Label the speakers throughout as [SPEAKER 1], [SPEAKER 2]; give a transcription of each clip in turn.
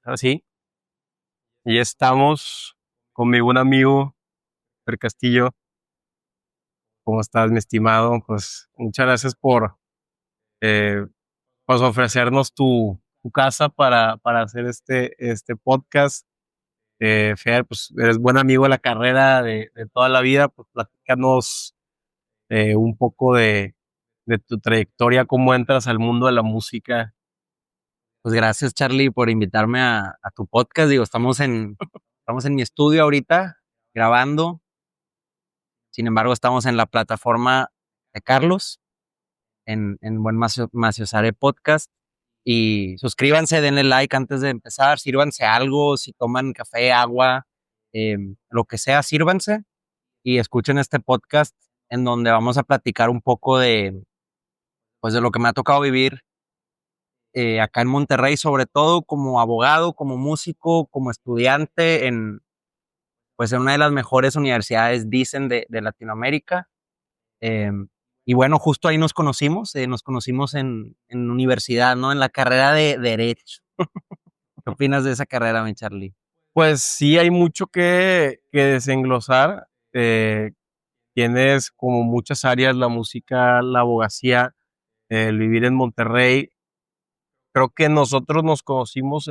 [SPEAKER 1] Así. Y estamos con mi buen amigo Per Castillo. ¿Cómo estás, mi estimado? Pues muchas gracias por eh, pues ofrecernos tu casa para hacer este podcast. Fer, pues eres buen amigo de la carrera de toda la vida. Pues platícanos un poco de tu trayectoria, cómo entras al mundo de la música.
[SPEAKER 2] Pues gracias, Charlie, por invitarme a tu podcast. Digo, estamos en mi estudio ahorita grabando. Sin embargo, estamos en la plataforma de Carlos, en Buen Maciosare Podcast. Y suscríbanse, denle like antes de empezar. Sírvanse algo, si toman café, agua, lo que sea, sírvanse y escuchen este podcast en donde vamos a platicar un poco pues, de lo que me ha tocado vivir acá en Monterrey, sobre todo como abogado, como músico, como estudiante pues en una de las mejores universidades, dicen, de Latinoamérica. Eh, y bueno, justo ahí nos conocimos en universidad, ¿no? En la carrera de Derecho. ¿Qué opinas de esa carrera, mi Charlie?
[SPEAKER 1] Pues sí, hay mucho que desenglosar. Tienes como muchas áreas, la música, la abogacía, el vivir en Monterrey. Creo que nosotros nos conocimos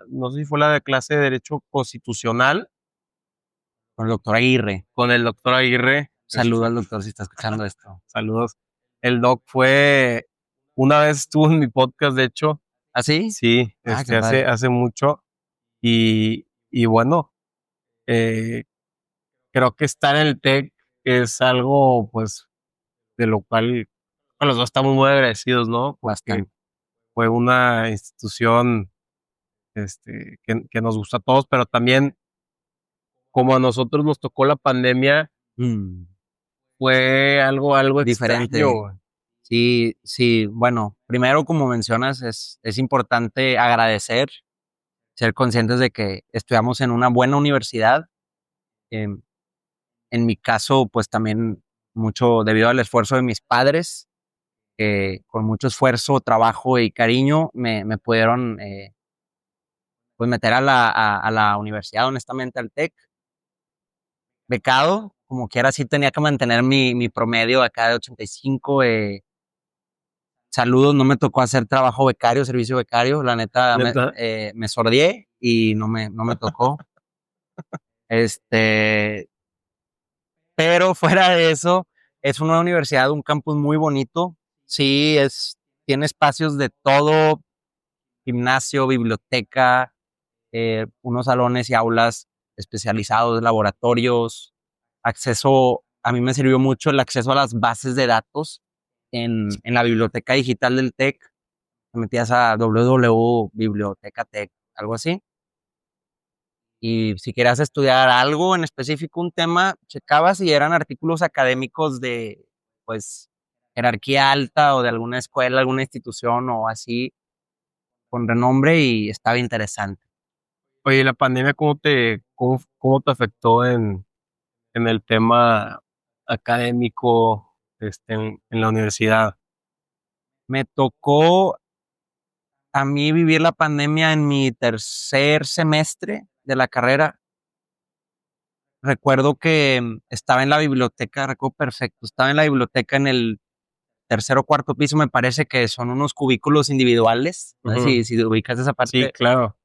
[SPEAKER 1] no sé si fue la de clase de Derecho Constitucional
[SPEAKER 2] Con el doctor Aguirre.
[SPEAKER 1] con el doctor Aguirre.
[SPEAKER 2] Saludo al doctor si está escuchando esto.
[SPEAKER 1] Saludos. El doc una vez estuvo en mi podcast, de hecho,
[SPEAKER 2] ¿Ah, sí?
[SPEAKER 1] sí,
[SPEAKER 2] Ah, qué padre.
[SPEAKER 1] hace mucho. Y bueno, eh, creo que estar en el TEC es algo, pues, de lo cual los dos estamos muy agradecidos, ¿no? Porque
[SPEAKER 2] Bastante.
[SPEAKER 1] fue una institución que nos gusta a todos, pero también como a nosotros nos tocó la pandemia,
[SPEAKER 2] Mm,
[SPEAKER 1] fue algo extraño,
[SPEAKER 2] diferente.
[SPEAKER 1] güey.
[SPEAKER 2] Sí, sí. Bueno, primero, como mencionas, es importante agradecer, ser conscientes de que estudiamos en una buena universidad. Em, en mi caso, pues también mucho debido al esfuerzo de mis padres, que con mucho esfuerzo, trabajo y cariño me pudieron pues meter a la universidad, honestamente, al TEC, becado, como quiera, sí tenía que mantener mi promedio acá de 85. Saludos, no me tocó hacer trabajo becario, servicio becario, la neta
[SPEAKER 1] Neta.
[SPEAKER 2] me sordié y no me tocó. Este, pero fuera de eso, es una universidad, un campus muy bonito. Sí, tiene espacios de todo, gimnasio, biblioteca, unos salones y aulas especializados, laboratorios, a mí me sirvió mucho el acceso a las bases de datos en la biblioteca digital del TEC. Te metías a www.bibliotecatec, algo así. Y si querías estudiar algo en específico, un tema, checabas y eran artículos académicos de, pues, jerarquía alta o de alguna escuela, alguna institución o así, con renombre y estaba interesante.
[SPEAKER 1] Oye, la pandemia, cómo te afectó en el tema académico, en la universidad?
[SPEAKER 2] Me tocó a mí vivir la pandemia en mi tercer semestre de la carrera. Recuerdo que estaba en la biblioteca, recuerdo perfecto, estaba en la biblioteca en el tercer o cuarto piso, me parece que son unos cubículos individuales. No sé
[SPEAKER 1] Ujú.
[SPEAKER 2] si ubicas esa
[SPEAKER 1] Sí,
[SPEAKER 2] parte,
[SPEAKER 1] claro.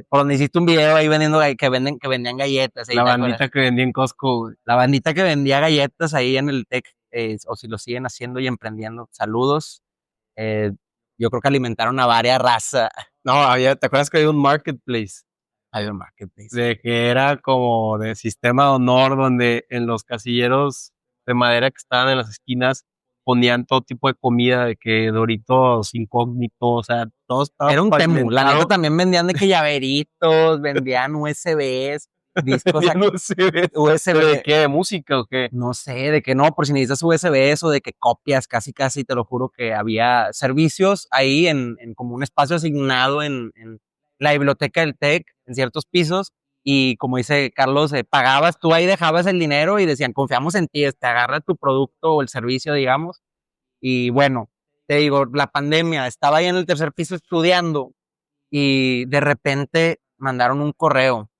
[SPEAKER 2] por donde hiciste un video ahí vendiendo, que vendían galletas, ahí
[SPEAKER 1] La
[SPEAKER 2] te acuerdas.
[SPEAKER 1] bandita que vendía en Costco, güey.
[SPEAKER 2] La bandita que vendía galletas ahí en el TEC, o si lo siguen haciendo y emprendiendo, saludos. Eh, yo creo que alimentaron a varias razas.
[SPEAKER 1] No, ¿te acuerdas que había un marketplace?
[SPEAKER 2] Hay un marketplace.
[SPEAKER 1] De que era como de sistema de honor, donde en los casilleros de madera que estaban en las esquinas ponían todo tipo de comida, de que Doritos incógnitos, o sea, todo estaba
[SPEAKER 2] Era un Temu. La neta
[SPEAKER 1] pavimentado.
[SPEAKER 2] también vendían de que llaveritos, vendían USBs, discos
[SPEAKER 1] Tenían USBs. ¿Pero de
[SPEAKER 2] USB.
[SPEAKER 1] qué? ¿De música o qué?
[SPEAKER 2] No sé, de que no, por si necesitas USBs o de que copias, casi, te lo juro que había servicios ahí en como un espacio asignado en la biblioteca del TEC, en ciertos pisos, y como dice Carlos, pagabas, tú ahí dejabas el dinero y decían, confiamos en ti, te agarra tu producto o el servicio, digamos, y bueno, te digo, la pandemia, estaba ahí en el tercer piso estudiando y de repente mandaron un correo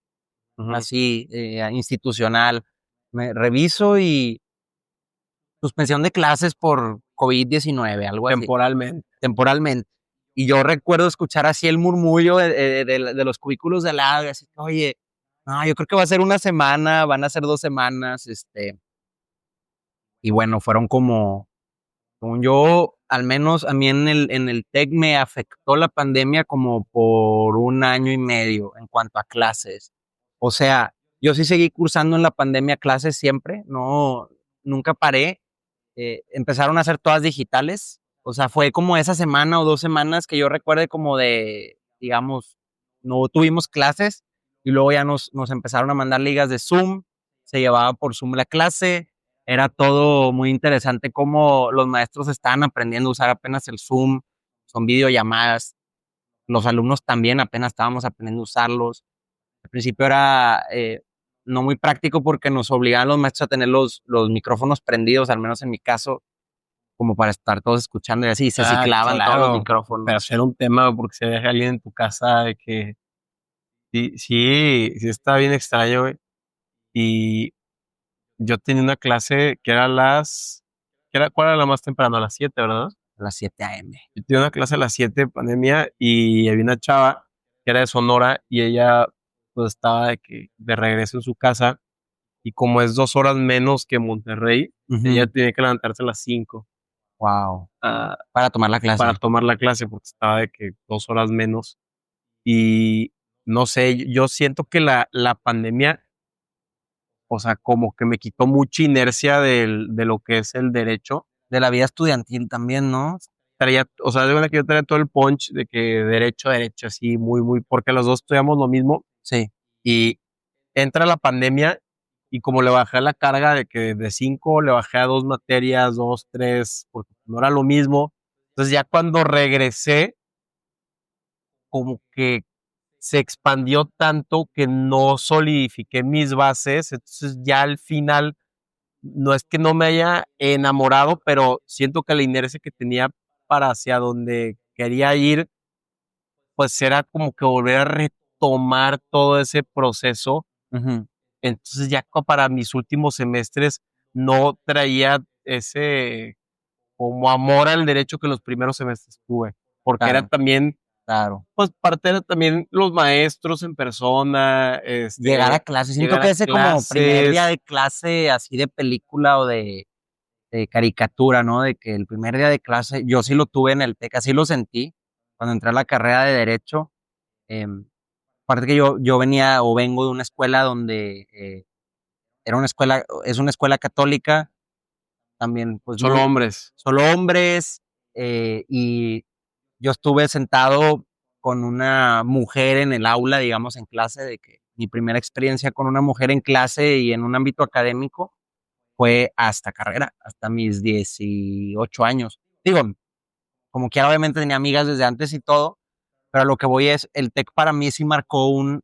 [SPEAKER 1] Ujú.
[SPEAKER 2] así, institucional. Me reviso y suspensión de clases por COVID-19, algo así,
[SPEAKER 1] Temporalmente.
[SPEAKER 2] temporalmente. Y yo recuerdo escuchar así el murmullo de los cubículos de al lado, y así, oye, no, yo creo que va a ser una semana, van a ser 2 semanas, y bueno, fueron como, según yo, al menos a mí en el TEC me afectó la pandemia como por 1 año y medio en cuanto a clases. O sea, yo sí seguí cursando en la pandemia clases siempre, no, nunca paré. Empezaron a ser todas digitales. O sea, fue como esa semana o 2 semanas que yo recuerde como de, digamos, no tuvimos clases y luego ya nos empezaron a mandar ligas de Zoom, se llevaba por Zoom la clase, era todo muy interesante cómo los maestros estaban aprendiendo a usar apenas el Zoom, son videollamadas, los alumnos también apenas estábamos aprendiendo a usarlos. Al principio era no muy práctico porque nos obligaban los maestros a tener los micrófonos prendidos, al menos en mi caso, como para estar todos escuchando y así, se
[SPEAKER 1] Ah,
[SPEAKER 2] ciclaban todos los
[SPEAKER 1] claro. Pero
[SPEAKER 2] micrófonos.
[SPEAKER 1] hacer un tema porque se deja alguien en tu casa de que sí, sí, sí está bien extraño, güey. Y yo tenía una clase que era ¿cuál era la más temprano? A las 7, ¿verdad?
[SPEAKER 2] A las 7 a.m.
[SPEAKER 1] Yo tenía una clase a las 7 de pandemia y había una chava que era de Sonora y ella pues estaba de regreso en su casa y como es 2 horas menos que Monterrey, ella tenía que levantarse a las 5
[SPEAKER 2] Wow.
[SPEAKER 1] ah,
[SPEAKER 2] Para tomar la
[SPEAKER 1] para
[SPEAKER 2] clase.
[SPEAKER 1] tomar la clase porque estaba de que 2 horas menos. Y no sé, yo siento que la pandemia, o sea, como que me quitó mucha inercia de lo que es el derecho.
[SPEAKER 2] De la vida estudiantil también, ¿no?
[SPEAKER 1] Traía, o sea, de verdad que yo traía todo el punch de que derecho, así, muy, muy, porque los dos estudiamos lo mismo
[SPEAKER 2] Sí.
[SPEAKER 1] y entra la pandemia y como le bajé la carga de que de 5 le bajé a 2 materias, 2, 3, porque no era lo mismo. Entonces ya cuando regresé, como que se expandió tanto que no solidifiqué mis bases, entonces ya al final no es que no me haya enamorado, pero siento que la inercia que tenía para hacia donde quería ir, pues era como que volver a retomar todo ese proceso.
[SPEAKER 2] Ujú.
[SPEAKER 1] Entonces ya para mis últimos semestres no traía ese como amor al derecho que los primeros semestres tuve, porque era
[SPEAKER 2] Claro,
[SPEAKER 1] también,
[SPEAKER 2] claro.
[SPEAKER 1] pues parte era también los maestros en persona,
[SPEAKER 2] Llegar a clase. Siento
[SPEAKER 1] llegar
[SPEAKER 2] que
[SPEAKER 1] a
[SPEAKER 2] ese como primer día
[SPEAKER 1] clases.
[SPEAKER 2] de clase así de película o de caricatura, ¿no? De que el primer día de clase, yo sí lo tuve en el TEC, así lo sentí cuando entré a la carrera de Derecho. em, Aparte que yo venía o vengo de una escuela donde es una escuela católica, también pues
[SPEAKER 1] Solo
[SPEAKER 2] muy,
[SPEAKER 1] hombres.
[SPEAKER 2] solo hombres, y yo estuve sentado con una mujer en el aula, digamos, en clase, de que mi primera experiencia con una mujer en clase y en un ámbito académico fue hasta carrera, hasta mis 18 años. Digo, como que obviamente tenía amigas desde antes y todo, pero a lo que voy es, el TEC para mí sí marcó
[SPEAKER 1] Una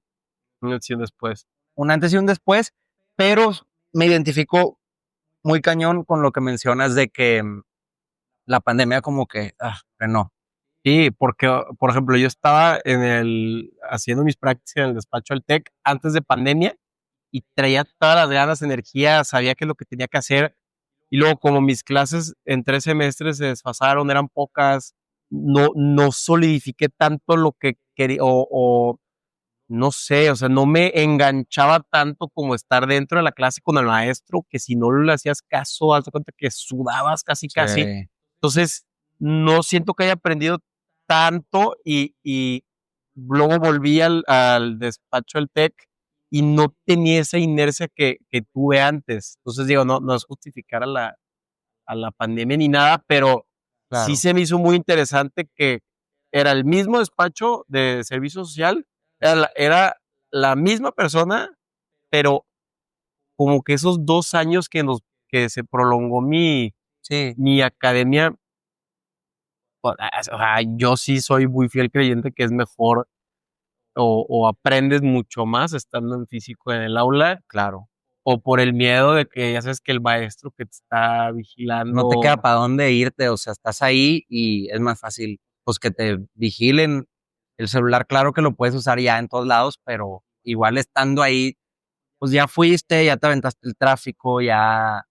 [SPEAKER 1] acción después.
[SPEAKER 2] un antes y un después, pero me identifico muy cañón con lo que mencionas de que la pandemia como que frenó.
[SPEAKER 1] Sí, porque, por ejemplo, yo estaba haciendo mis prácticas en el despacho del TEC antes de pandemia y traía todas las ganas, energía, sabía qué es lo que tenía que hacer. Y luego, como mis clases en 3 semestres se desfasaron, eran pocas, no solidifiqué tanto lo que quería, o no sé, o sea, no me enganchaba tanto como estar dentro de la clase con el maestro, que si no le hacías caso, haz de cuenta que sudabas casi, casi.
[SPEAKER 2] Sí,
[SPEAKER 1] Entonces, no siento que haya aprendido tanto y luego volví al despacho del TEC y no tenía esa inercia que tuve antes. Entonces, digo, no es justificar a la pandemia ni nada, pero sí
[SPEAKER 2] claro.
[SPEAKER 1] se me hizo muy interesante que era el mismo despacho de servicio social, era la misma persona, pero como que esos 2 años que se prolongó
[SPEAKER 2] Sí,
[SPEAKER 1] mi academia, o sea, yo sí soy muy fiel creyente que es mejor o aprendes mucho más estando en físico en el aula
[SPEAKER 2] claro.
[SPEAKER 1] o por el miedo de que ya sabes que el maestro que te está
[SPEAKER 2] No te queda
[SPEAKER 1] vigilando.
[SPEAKER 2] para dónde irte, o sea, estás ahí y es más fácil, pues, que te vigilen El celular, claro que lo puedes usar ya en todos lados, pero igual estando ahí, pues ya fuiste, ya te aventaste el tráfico, ya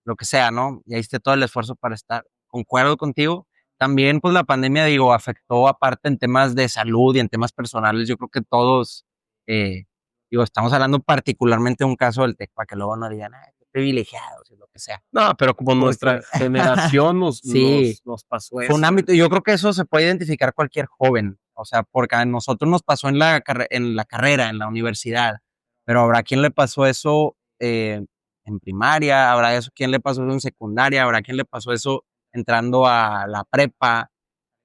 [SPEAKER 2] lo que sea, ¿no? Ya hiciste todo el esfuerzo para estar. Concuerdo contigo. También, pues la pandemia, digo, afectó aparte en temas de salud y en temas personales. Yo creo que todos, eh, digo, estamos hablando particularmente de un caso del TEC, para que luego no digan, ay, qué privilegiados y lo que sea.
[SPEAKER 1] No, pero como nuestra
[SPEAKER 2] Porque
[SPEAKER 1] generación
[SPEAKER 2] sí,
[SPEAKER 1] nos pasó
[SPEAKER 2] fue un
[SPEAKER 1] eso.
[SPEAKER 2] ámbito, yo creo que eso se puede identificar cualquier joven, o sea, porque a nosotros nos pasó en en la carrera, en la universidad, pero habrá quien le pasó eso en primaria, habrá eso quien le pasó eso en secundaria, habrá quien le pasó eso entrando a la prepa,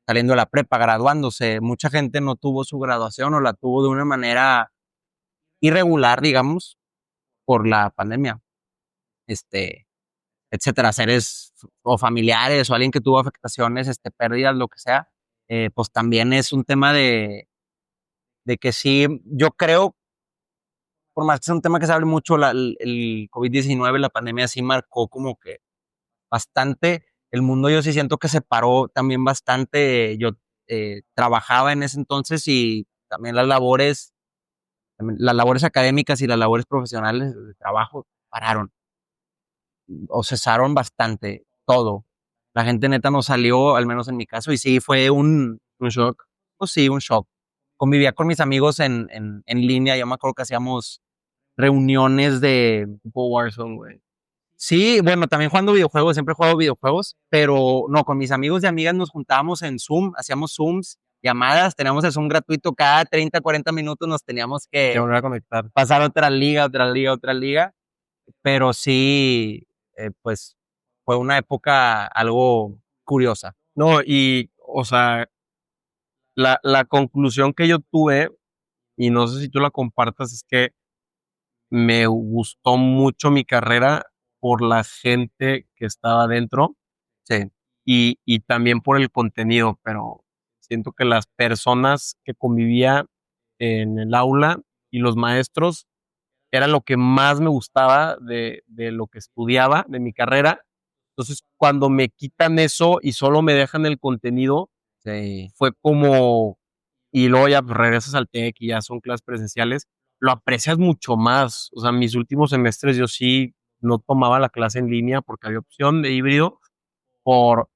[SPEAKER 2] saliendo de la prepa, graduándose. Mucha gente no tuvo su graduación o la tuvo de una manera irregular, digamos, por la pandemia. Este, etcétera, seres o familiares o alguien que tuvo afectaciones, pérdidas, lo que sea, pues también es un tema de que sí, yo creo, por más que sea un tema que se hable mucho, el COVID-19, la pandemia sí marcó como que bastante el mundo. Yo sí siento que se paró también bastante. Yo trabajaba en ese entonces y también las labores académicas y las labores profesionales de trabajo pararon o cesaron bastante todo. La gente neta no salió, al menos en mi caso, y sí fue
[SPEAKER 1] Un shock.
[SPEAKER 2] pues sí, un shock. Convivía con mis amigos en línea, yo me acuerdo que hacíamos reuniones de,
[SPEAKER 1] Tipo Warzone, güey.
[SPEAKER 2] sí, bueno, también jugando videojuegos, siempre he jugado videojuegos, pero no, con mis amigos y amigas nos juntábamos en Zoom, hacíamos Zooms, llamadas, teníamos el Zoom gratuito, cada 30, 40 minutos nos teníamos
[SPEAKER 1] Que
[SPEAKER 2] que
[SPEAKER 1] volver a conectar.
[SPEAKER 2] pasar a otra liga, otra liga, otra liga, pero sí, pues fue una época algo curiosa.
[SPEAKER 1] No, y, o sea, la conclusión que yo tuve, y no sé si tú la compartas, es que me gustó mucho mi carrera por la gente que estaba dentro
[SPEAKER 2] Sí,
[SPEAKER 1] y también por el contenido, pero siento que las personas que convivía en el aula y los maestros era lo que más me gustaba de lo que estudiaba, de mi carrera. Entonces, cuando me quitan eso y solo me dejan el contenido,
[SPEAKER 2] sí.
[SPEAKER 1] fue como, y luego ya pues, regresas al TEC y ya son clases presenciales, lo aprecias mucho más. O sea, mis últimos semestres yo sí no tomaba la clase en línea porque había opción de híbrido por,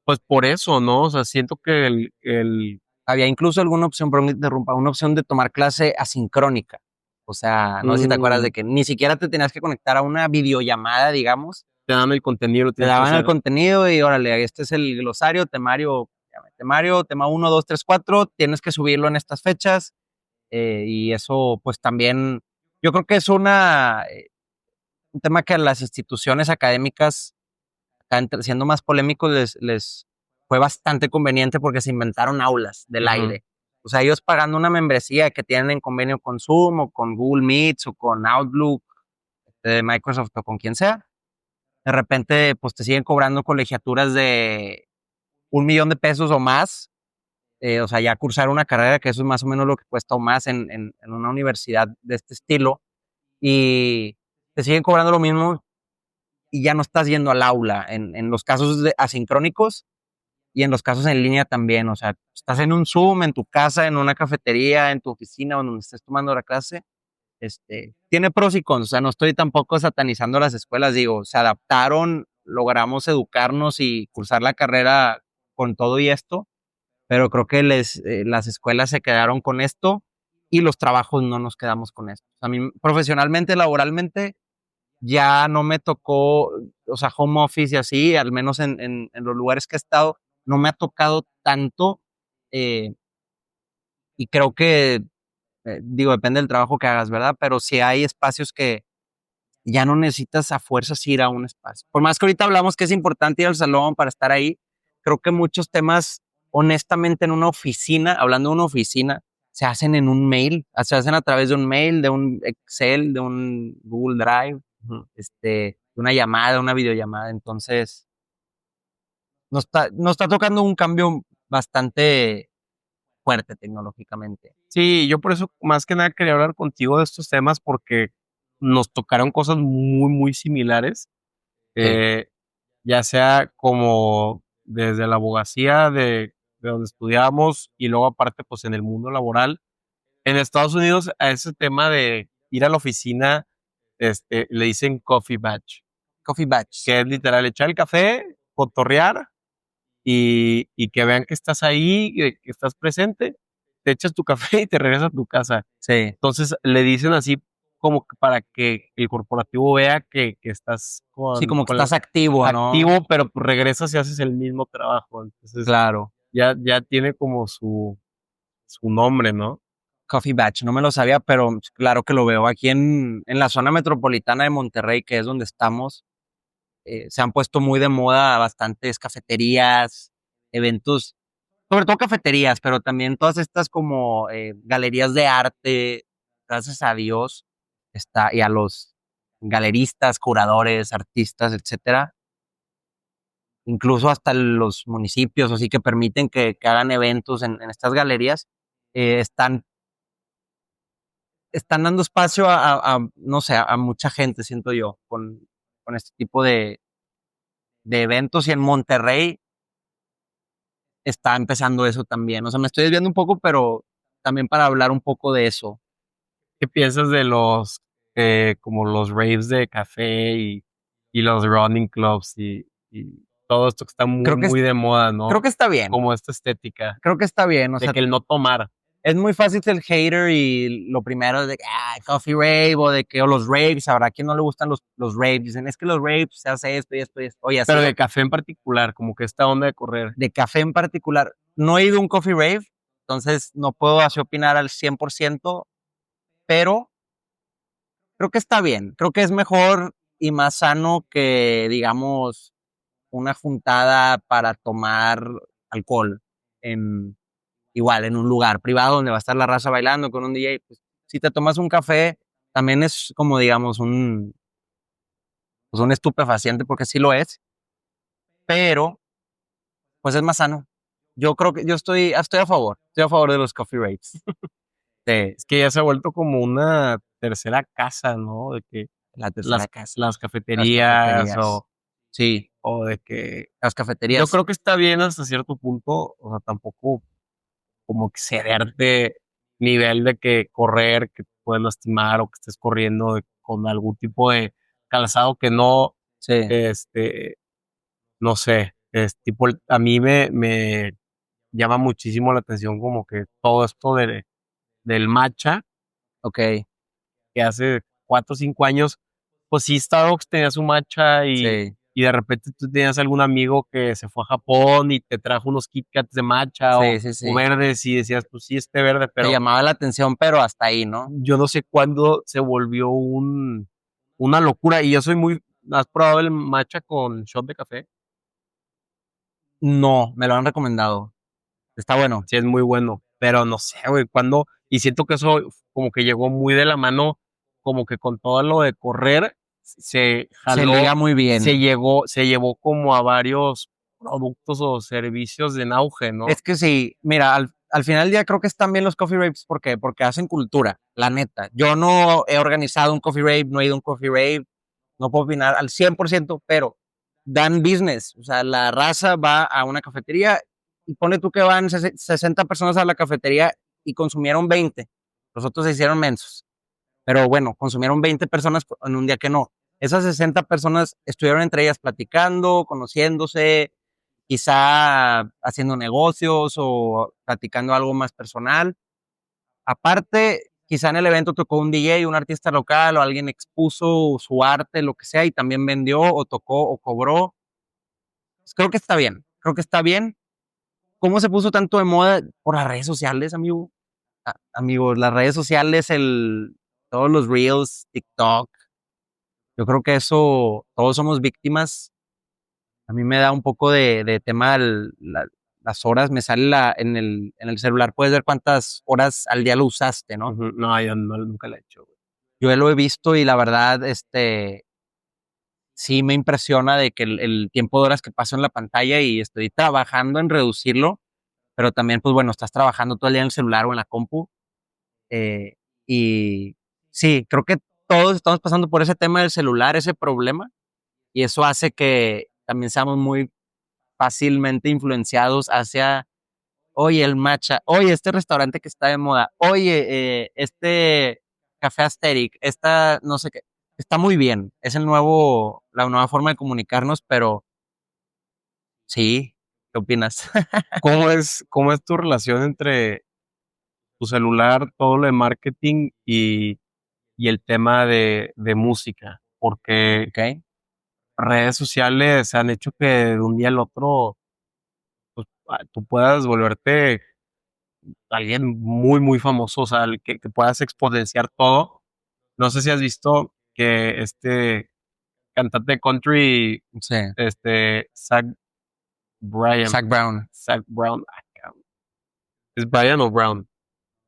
[SPEAKER 1] pues por eso, ¿no? O sea, siento que
[SPEAKER 2] Había incluso alguna opción, perdón que te interrumpa, una opción de tomar clase asincrónica. O sea, no sé si te acuerdas
[SPEAKER 1] mm,
[SPEAKER 2] de que ni siquiera te tenías que conectar a una videollamada, digamos.
[SPEAKER 1] te dan el contenido, lo
[SPEAKER 2] Te
[SPEAKER 1] tienes que
[SPEAKER 2] daban el
[SPEAKER 1] hacer.
[SPEAKER 2] contenido y órale, este es el glosario, temario, tema 1, 2, 3, 4, tienes que subirlo en estas fechas. Y eso, pues también, yo creo que es un tema que a las instituciones académicas, acá siendo más polémicos, les fue bastante conveniente porque se inventaron aulas del
[SPEAKER 1] Ujú.
[SPEAKER 2] aire. O sea, ellos pagando una membresía que tienen en convenio con Zoom o con Google Meets o con Outlook de Microsoft o con quien sea, de repente pues te siguen cobrando colegiaturas de 1 millón de pesos o más. O sea, ya cursar una carrera, que eso es más o menos lo que cuesta o más en una universidad de este estilo, y te siguen cobrando lo mismo y ya no estás yendo al aula en los casos asincrónicos y en los casos en línea también. O sea, estás en un Zoom, en tu casa, en una cafetería, en tu oficina o donde estés tomando la clase. Tiene pros y cons. O sea, no estoy tampoco satanizando las escuelas. Digo, se adaptaron, logramos educarnos y cursar la carrera con todo y esto, pero creo que las escuelas se quedaron con esto y los trabajos no nos quedamos con esto. A mí, profesionalmente, laboralmente, ya no me tocó, o sea, home office y así, al menos en los lugares que he estado, no me ha tocado tanto. eh, y creo que, digo, depende del trabajo que hagas, ¿verdad? Pero sí hay espacios que ya no necesitas a fuerzas ir a un espacio. Por más que ahorita hablamos que es importante ir al salón para estar ahí, creo que muchos temas, honestamente, en una oficina, hablando de una oficina, se hacen en un mail, se hacen a través de un mail, de un Excel, de un Google Drive,
[SPEAKER 1] Ujú.
[SPEAKER 2] de una llamada, una videollamada. Entonces, nos está tocando un cambio bastante fuerte tecnológicamente.
[SPEAKER 1] Sí, yo por eso más que nada quería hablar contigo de estos temas porque nos tocaron cosas muy, muy similares,
[SPEAKER 2] Sí,
[SPEAKER 1] eh, ya sea como desde la abogacía de donde estudiamos y luego aparte, pues en el mundo laboral. En Estados Unidos a ese tema de ir a la oficina, le dicen coffee batch,
[SPEAKER 2] Coffee batch.
[SPEAKER 1] que es literal echar el café, cotorrear y que vean que estás ahí, que estás presente, te echas tu café y te regresas a tu casa.
[SPEAKER 2] Sí.
[SPEAKER 1] Entonces le dicen así como que para que el corporativo vea que estás
[SPEAKER 2] Sí, como que
[SPEAKER 1] con la-
[SPEAKER 2] estás activo, ¿no?
[SPEAKER 1] activo, pero pues regresas y haces el mismo trabajo. Entonces
[SPEAKER 2] Claro.
[SPEAKER 1] ya tiene como su nombre, ¿no?
[SPEAKER 2] Coffee batch, no me lo sabía, pero claro que lo veo. Aquí en la zona metropolitana de Monterrey, que es donde estamos, se han puesto muy de moda bastantes cafeterías, eventos, sobre todo cafeterías, pero también todas estas como galerías de arte, gracias a Dios, y a los galeristas, curadores, artistas, etcétera, incluso hasta los municipios, así que permiten que hagan eventos en estas galerías, están dando espacio no sé, a mucha gente, siento yo, con este tipo de eventos y en Monterrey está empezando eso también. O sea, me estoy desviando un poco, pero también para hablar un poco de eso.
[SPEAKER 1] ¿Qué piensas de como los raves de café y los running clubs y todo esto que está muy,
[SPEAKER 2] Creo que,
[SPEAKER 1] muy de moda,
[SPEAKER 2] creo
[SPEAKER 1] ¿no?
[SPEAKER 2] que está bien,
[SPEAKER 1] Como esta estética
[SPEAKER 2] creo que está bien. O
[SPEAKER 1] de
[SPEAKER 2] sea,
[SPEAKER 1] que el no tomar.
[SPEAKER 2] es muy fácil ser hater y lo primero es de que, coffee rave o de que, o los raves, habrá quien no le gustan los raves. Dicen, es que los raves se hace esto y esto y esto. Oye, así
[SPEAKER 1] Pero de café en particular, como que esta onda de correr.
[SPEAKER 2] de café en particular. No he ido a un coffee rave, entonces no puedo así opinar al 100%, pero creo que está bien. Creo que es mejor y más sano que, digamos, una juntada para tomar alcohol en igual en un lugar privado donde va a estar la raza bailando con un DJ. Pues, si te tomas un café, también es como, digamos, pues un estupefaciente, porque sí lo es, pero pues es más sano. Yo creo que yo estoy a favor de los coffee raves. De
[SPEAKER 1] Es que ya se ha vuelto como una tercera casa, ¿no? De que
[SPEAKER 2] la tercera casa,
[SPEAKER 1] las
[SPEAKER 2] las
[SPEAKER 1] cafeterías
[SPEAKER 2] cafeterías. Sí,
[SPEAKER 1] o de que
[SPEAKER 2] las
[SPEAKER 1] yo
[SPEAKER 2] cafeterías.
[SPEAKER 1] creo que está bien hasta cierto punto, o sea, tampoco como excederte nivel de que correr, que te puedes lastimar o que estés corriendo con algún tipo de calzado que no,
[SPEAKER 2] Sí,
[SPEAKER 1] este, no sé, es tipo, a mí me llama muchísimo la atención como que todo esto del matcha,
[SPEAKER 2] ok,
[SPEAKER 1] que hace 4 o 5 años, pues sí, Starbucks tenía su matcha
[SPEAKER 2] sí,
[SPEAKER 1] y de repente tú tenías algún amigo que se fue a Japón y te trajo unos Kit Kats de matcha
[SPEAKER 2] sí, sí,
[SPEAKER 1] o
[SPEAKER 2] sí.
[SPEAKER 1] verdes y decías, pues sí, verde,
[SPEAKER 2] Te
[SPEAKER 1] pero
[SPEAKER 2] llamaba la atención, pero hasta ahí, ¿no?
[SPEAKER 1] yo no sé cuándo se volvió una locura. Y yo soy muy, ¿has probado el matcha con shot de café?
[SPEAKER 2] No, me lo han recomendado. Está bueno.
[SPEAKER 1] Sí, es muy bueno, pero no sé, güey, cuándo, y siento que eso como que llegó muy de la mano, como que con todo lo de correr, se
[SPEAKER 2] Se liga
[SPEAKER 1] jaló,
[SPEAKER 2] muy bien.
[SPEAKER 1] se llevó como a varios productos o servicios en auge, ¿no?
[SPEAKER 2] Es que sí, mira, al final del día creo que están bien los coffee raves. ¿Por qué? Porque hacen cultura, la neta. Yo no he organizado un coffee rave, no he ido a un coffee rave, no puedo opinar al 100%, pero dan business. O sea, la raza va a una cafetería y pone tú que van 60 personas a la cafetería y consumieron 20. Los otros se hicieron mensos. Pero bueno, consumieron 20 personas en un día que no. Esas 60 personas estuvieron entre ellas platicando, conociéndose, quizá haciendo negocios o platicando algo más personal. Aparte, quizá en el evento tocó un DJ, un artista local o alguien expuso su arte, lo que sea, y también vendió o tocó o cobró. Pues creo que está bien, creo que está bien. ¿Cómo se puso tanto de moda? Por las redes sociales, amigo. Amigos, las redes sociales, todos los reels, TikTok. Yo creo que eso, todos somos víctimas. A mí me da un poco de tema las horas, me sale en el celular, puedes ver cuántas horas al día lo usaste, ¿no?
[SPEAKER 1] Ujú. No, yo nunca lo he hecho, güey.
[SPEAKER 2] Yo lo he visto y la verdad, sí me impresiona de que el tiempo de horas que paso en la pantalla y estoy trabajando en reducirlo, pero también, pues bueno, estás trabajando todo el día en el celular o en la compu. eh, y sí, creo que todos estamos pasando por ese tema del celular, ese problema, y eso hace que también seamos muy fácilmente influenciados hacia oye, el matcha, oye, este restaurante que está de moda, oye, este café Asterix, esta, no sé qué, está muy bien. Es la nueva forma de comunicarnos, pero sí, ¿qué opinas?
[SPEAKER 1] ¿Cómo es tu relación entre tu celular, todo lo de marketing y el tema de música? Porque
[SPEAKER 2] ¿Ok?
[SPEAKER 1] redes sociales han hecho que de un día al otro tú puedas volverte alguien muy, muy famoso, o sea, que puedas exponenciar todo. No sé si has visto que este cantante de country,
[SPEAKER 2] Sí,
[SPEAKER 1] Zach Bryan,
[SPEAKER 2] Zach Brown,
[SPEAKER 1] Zach Brown, cabrón, ¿es Bryan o Brown?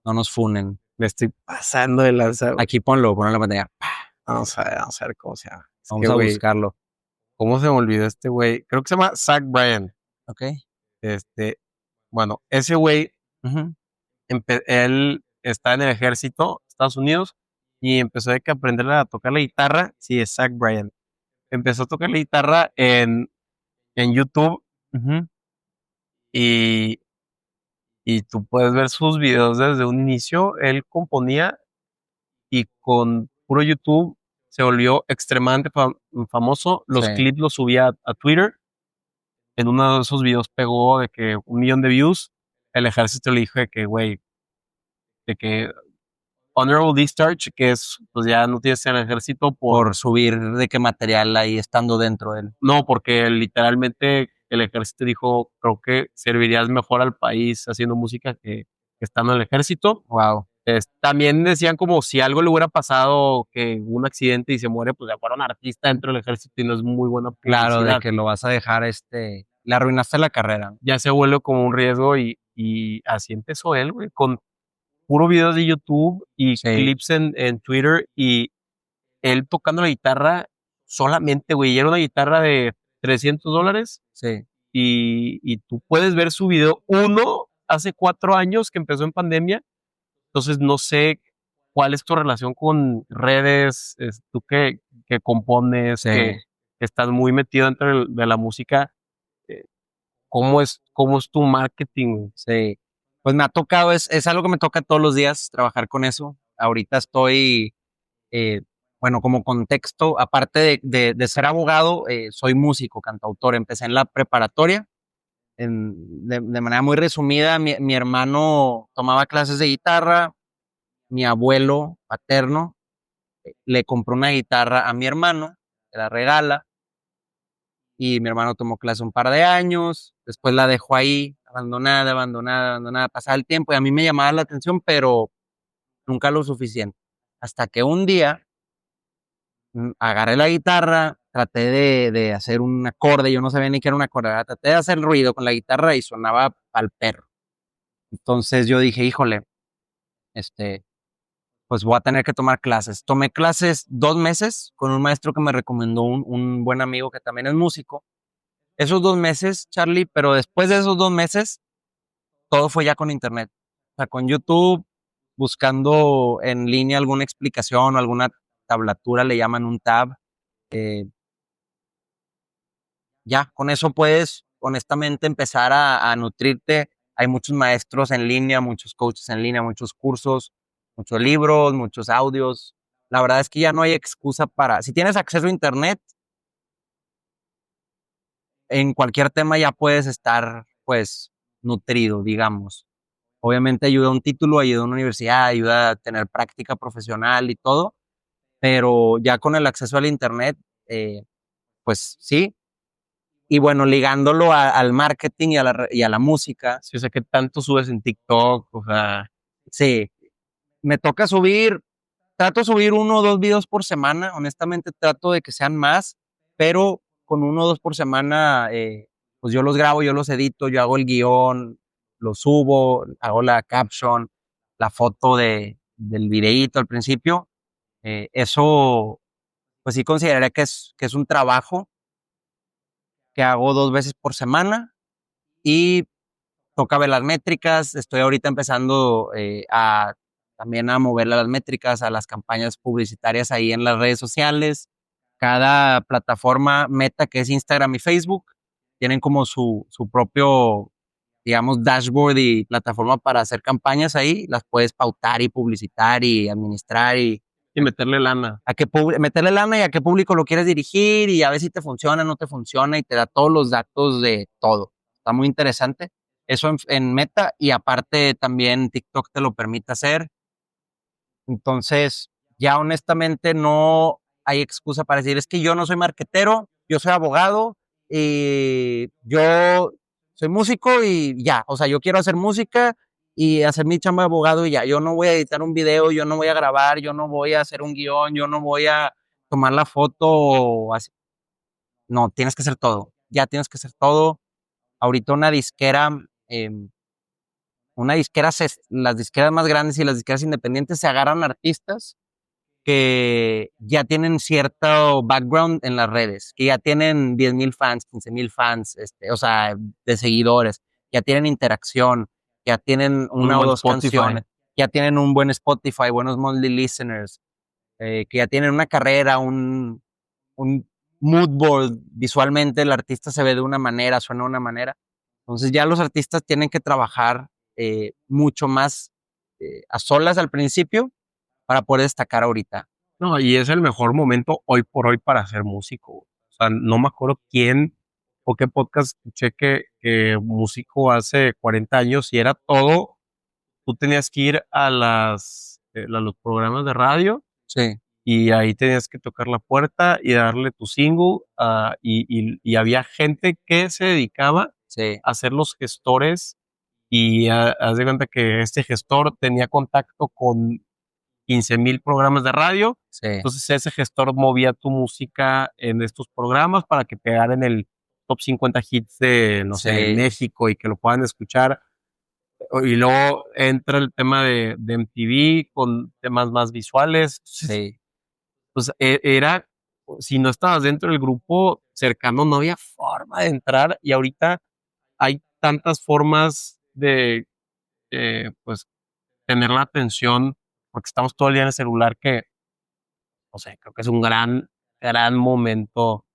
[SPEAKER 2] no nos funen.
[SPEAKER 1] Me estoy pasando de lanza, güey.
[SPEAKER 2] Aquí ponlo en la pantalla.
[SPEAKER 1] Vamos a ver cómo se llama. Es que,
[SPEAKER 2] Vamos a
[SPEAKER 1] güey,
[SPEAKER 2] buscarlo.
[SPEAKER 1] ¿cómo se me olvidó este güey? Creo que se llama Zach Bryan.
[SPEAKER 2] ¿Ok?
[SPEAKER 1] Este, bueno, ese güey,
[SPEAKER 2] Ujú.
[SPEAKER 1] él está en el ejército, Estados Unidos, y empezó de que aprender a tocar la guitarra. Sí, es Zach Bryan. Empezó a tocar la guitarra en YouTube
[SPEAKER 2] Ujú.
[SPEAKER 1] y, y tú puedes ver sus videos desde un inicio. Él componía y con puro YouTube se volvió extremadamente famoso.
[SPEAKER 2] Sí,
[SPEAKER 1] Los clips los subía a Twitter. En uno de esos videos pegó de que 1 millón de views. El ejército le dijo de que, güey, de que honorable discharge, que es, pues ya no tienes en el ejército
[SPEAKER 2] por subir de qué material ahí estando dentro de él.
[SPEAKER 1] no, porque literalmente el ejército dijo, creo que servirías mejor al país haciendo música que estando en el ejército.
[SPEAKER 2] Wow.
[SPEAKER 1] También decían como si algo le hubiera pasado, que hubo un accidente y se muere, pues ya fuera un artista dentro del ejército y no es muy buena
[SPEAKER 2] Claro, de
[SPEAKER 1] publicidad.
[SPEAKER 2] que lo vas a dejar, le arruinaste la carrera.
[SPEAKER 1] Ya se vuelve como un riesgo y así empezó él, güey, con puro videos de YouTube y
[SPEAKER 2] Sí,
[SPEAKER 1] clips en Twitter y él tocando la guitarra solamente, güey, y era una guitarra de $300
[SPEAKER 2] sí.
[SPEAKER 1] y tú puedes ver su video uno hace 4 años que empezó en pandemia. Entonces no sé cuál es tu relación con redes, tú que compones,
[SPEAKER 2] Sí,
[SPEAKER 1] que estás muy metido dentro de la música, eh, ¿cómo es tu marketing?
[SPEAKER 2] sí. Pues me ha tocado, es algo que me toca todos los días trabajar con eso. Ahorita estoy, eh, bueno, como contexto, aparte de ser abogado, soy músico, cantautor. Empecé en la preparatoria. De manera muy resumida, mi hermano tomaba clases de guitarra, mi abuelo paterno le compró una guitarra a mi hermano, se la regala, y mi hermano tomó clase un par de años, después la dejó ahí, abandonada, abandonada, abandonada, pasaba el tiempo y a mí me llamaba la atención, pero nunca lo suficiente. Hasta que un día agarré la guitarra, traté de hacer un acorde, yo no sabía ni qué era un acorde, ¿verdad? Traté de hacer ruido con la guitarra y sonaba al perro. Entonces yo dije, híjole, este, pues voy a tener que tomar clases. Tomé clases 2 meses con un maestro que me recomendó un buen amigo que también es músico. Esos 2 meses, Charlie, pero después de esos 2 meses, todo fue ya con internet. O sea, con YouTube, buscando en línea alguna explicación o alguna tablatura, le llaman un tab. eh, ya, con eso puedes honestamente empezar a nutrirte. Hay muchos maestros en línea, muchos coaches en línea, muchos cursos, muchos libros, muchos audios. La verdad es que ya no hay excusa para, si tienes acceso a internet, en cualquier tema ya puedes estar, pues, nutrido, digamos. Obviamente ayuda a un título, ayuda a una universidad, ayuda a tener práctica profesional y todo, pero ya con el acceso al internet, pues sí. Y bueno, ligándolo al marketing y a la música,
[SPEAKER 1] Sí, o sea, ¿qué tanto subes en TikTok? O sea,
[SPEAKER 2] sí, me toca trato de subir 1 o 2 videos por semana, honestamente trato de que sean más, pero con 1 o 2 por semana, pues yo los grabo, yo los edito, yo hago el guión, lo subo, hago la caption, la foto del videíto al principio. Eso, pues sí consideraría que es un trabajo que hago 2 veces por semana y toca ver las métricas. Estoy ahorita empezando también a moverle a las métricas, a las campañas publicitarias ahí en las redes sociales. Cada plataforma Meta, que es Instagram y Facebook, tienen como su propio digamos, dashboard y plataforma para hacer campañas ahí, las puedes pautar y publicitar y administrar y
[SPEAKER 1] meterle lana.
[SPEAKER 2] meterle lana y a qué público lo quieres dirigir y a ver si te funciona, no te funciona y te da todos los datos de todo. Está muy interesante. Eso en Meta y aparte también TikTok te lo permite hacer. Entonces, ya honestamente no hay excusa para decir, es que yo no soy marquetero, yo soy abogado y yo soy músico y ya, o sea, yo quiero hacer música y hacer mi chamba de abogado y ya, yo no voy a editar un video, yo no voy a grabar, yo no voy a hacer un guión, yo no voy a tomar la foto o así. No, tienes que hacer todo, ya tienes que hacer todo. Ahorita una disquera, las disqueras más grandes y las disqueras independientes se agarran artistas que ya tienen cierto background en las redes, que ya tienen 10,000 fans, 15,000 fans, o sea, de seguidores, ya tienen interacción, ya tienen una o dos
[SPEAKER 1] Spotify.
[SPEAKER 2] canciones, ya tienen un buen Spotify, buenos monthly listeners, que ya tienen una carrera, un mood board, visualmente el artista se ve de una manera, suena de una manera. Entonces ya los artistas tienen que trabajar mucho más a solas al principio para poder destacar ahorita.
[SPEAKER 1] No, y es el mejor momento hoy por hoy para ser músico. O sea, no me acuerdo quién o qué podcast escuché que músico hace 40 años y era todo, tú tenías que ir a los programas de radio
[SPEAKER 2] Sí,
[SPEAKER 1] y ahí tenías que tocar la puerta y darle tu single, y había gente que se dedicaba
[SPEAKER 2] sí,
[SPEAKER 1] a ser los gestores y haz de cuenta que este gestor tenía contacto con 15,000 programas de radio.
[SPEAKER 2] sí,
[SPEAKER 1] Entonces ese gestor movía tu música en estos programas para que pegara en el top 50 hits de, no sé, en
[SPEAKER 2] sí,
[SPEAKER 1] México y que lo puedan escuchar. Y luego entra el tema de MTV con temas más visuales. Entonces,
[SPEAKER 2] sí,
[SPEAKER 1] pues era, si no estabas dentro del grupo cercano, no había forma de entrar y ahorita hay tantas formas de, pues, tener la atención porque estamos todo el día en el celular que, o sea, creo que es un gran momento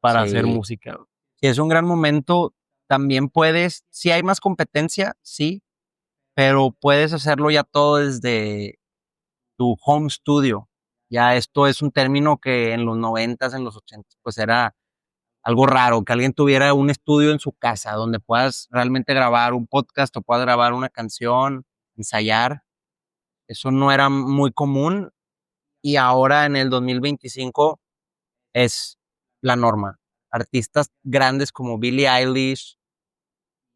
[SPEAKER 1] para hacer
[SPEAKER 2] sí.
[SPEAKER 1] música.
[SPEAKER 2] Sí, es un gran momento. También puedes, si hay más competencia, sí, pero puedes hacerlo ya todo desde tu home studio. Ya esto es un término que en los 90s, en los 80s, pues era algo raro, que alguien tuviera un estudio en su casa donde puedas realmente grabar un podcast o puedas grabar una canción, ensayar. Eso no era muy común y ahora en el 2025 es la norma. Artistas grandes como Billie Eilish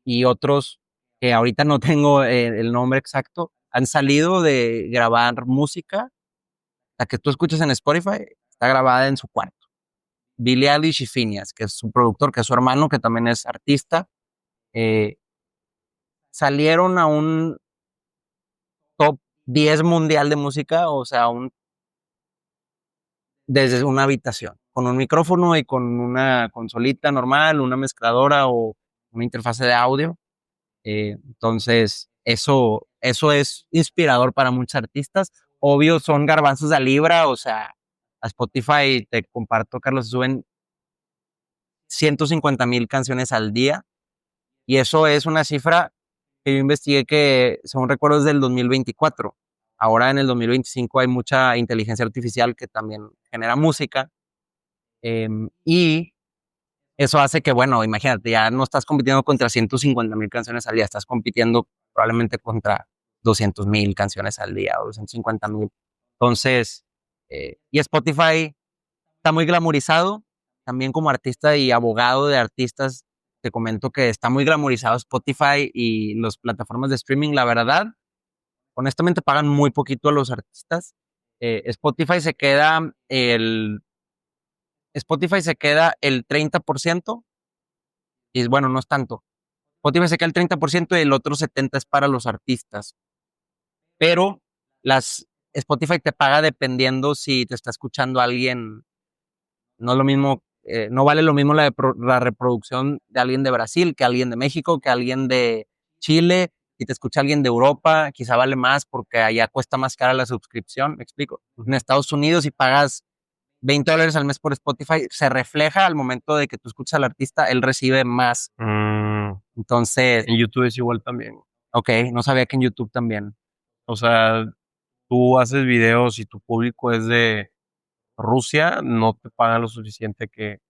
[SPEAKER 2] y otros que ahorita no tengo el nombre exacto, han salido de grabar música. La que tú escuchas en Spotify está grabada en su cuarto. Billie Eilish y Phineas, que es su productor, que es su hermano, que también es artista, eh, salieron a un top 10 mundial de música, o sea, desde una habitación, con un micrófono y con una consolita normal, una mezcladora o una interfase de audio. Entonces, eso es inspirador para muchos artistas. Obvio, son garbanzos de libra, o sea, a Spotify, te comparto, Carlos, suben 150,000 canciones al día. Y eso es una cifra que yo investigué que, según recuerdo, es del 2024. Ahora en el 2025 hay mucha inteligencia artificial que también genera música. Y eso hace que, bueno, imagínate, ya no estás compitiendo contra 150,000 canciones al día, estás compitiendo probablemente contra 200,000 canciones al día o 250,000. Entonces, y Spotify está muy glamorizado, también como artista y abogado de artistas, te comento que está muy glamorizado Spotify y las plataformas de streaming, la verdad, honestamente pagan muy poquito a los artistas. Spotify se queda Spotify se queda el 30%, y bueno, no es tanto. Spotify se queda el 30% y el otro 70% es para los artistas. Pero Spotify te paga dependiendo si te está escuchando alguien. No es lo mismo, no vale lo mismo la reproducción de alguien de Brasil que alguien de México, que alguien de Chile. Si te escucha alguien de Europa, quizá vale más porque allá cuesta más cara la suscripción, ¿me explico? En Estados Unidos, si pagas $20 al mes por Spotify, se refleja al momento de que tú escuchas al artista, él recibe más. Entonces,
[SPEAKER 1] En YouTube es igual también.
[SPEAKER 2] ok, no sabía que en YouTube también.
[SPEAKER 1] O sea, tú haces videos y tu público es de Rusia, no te pagan lo suficiente que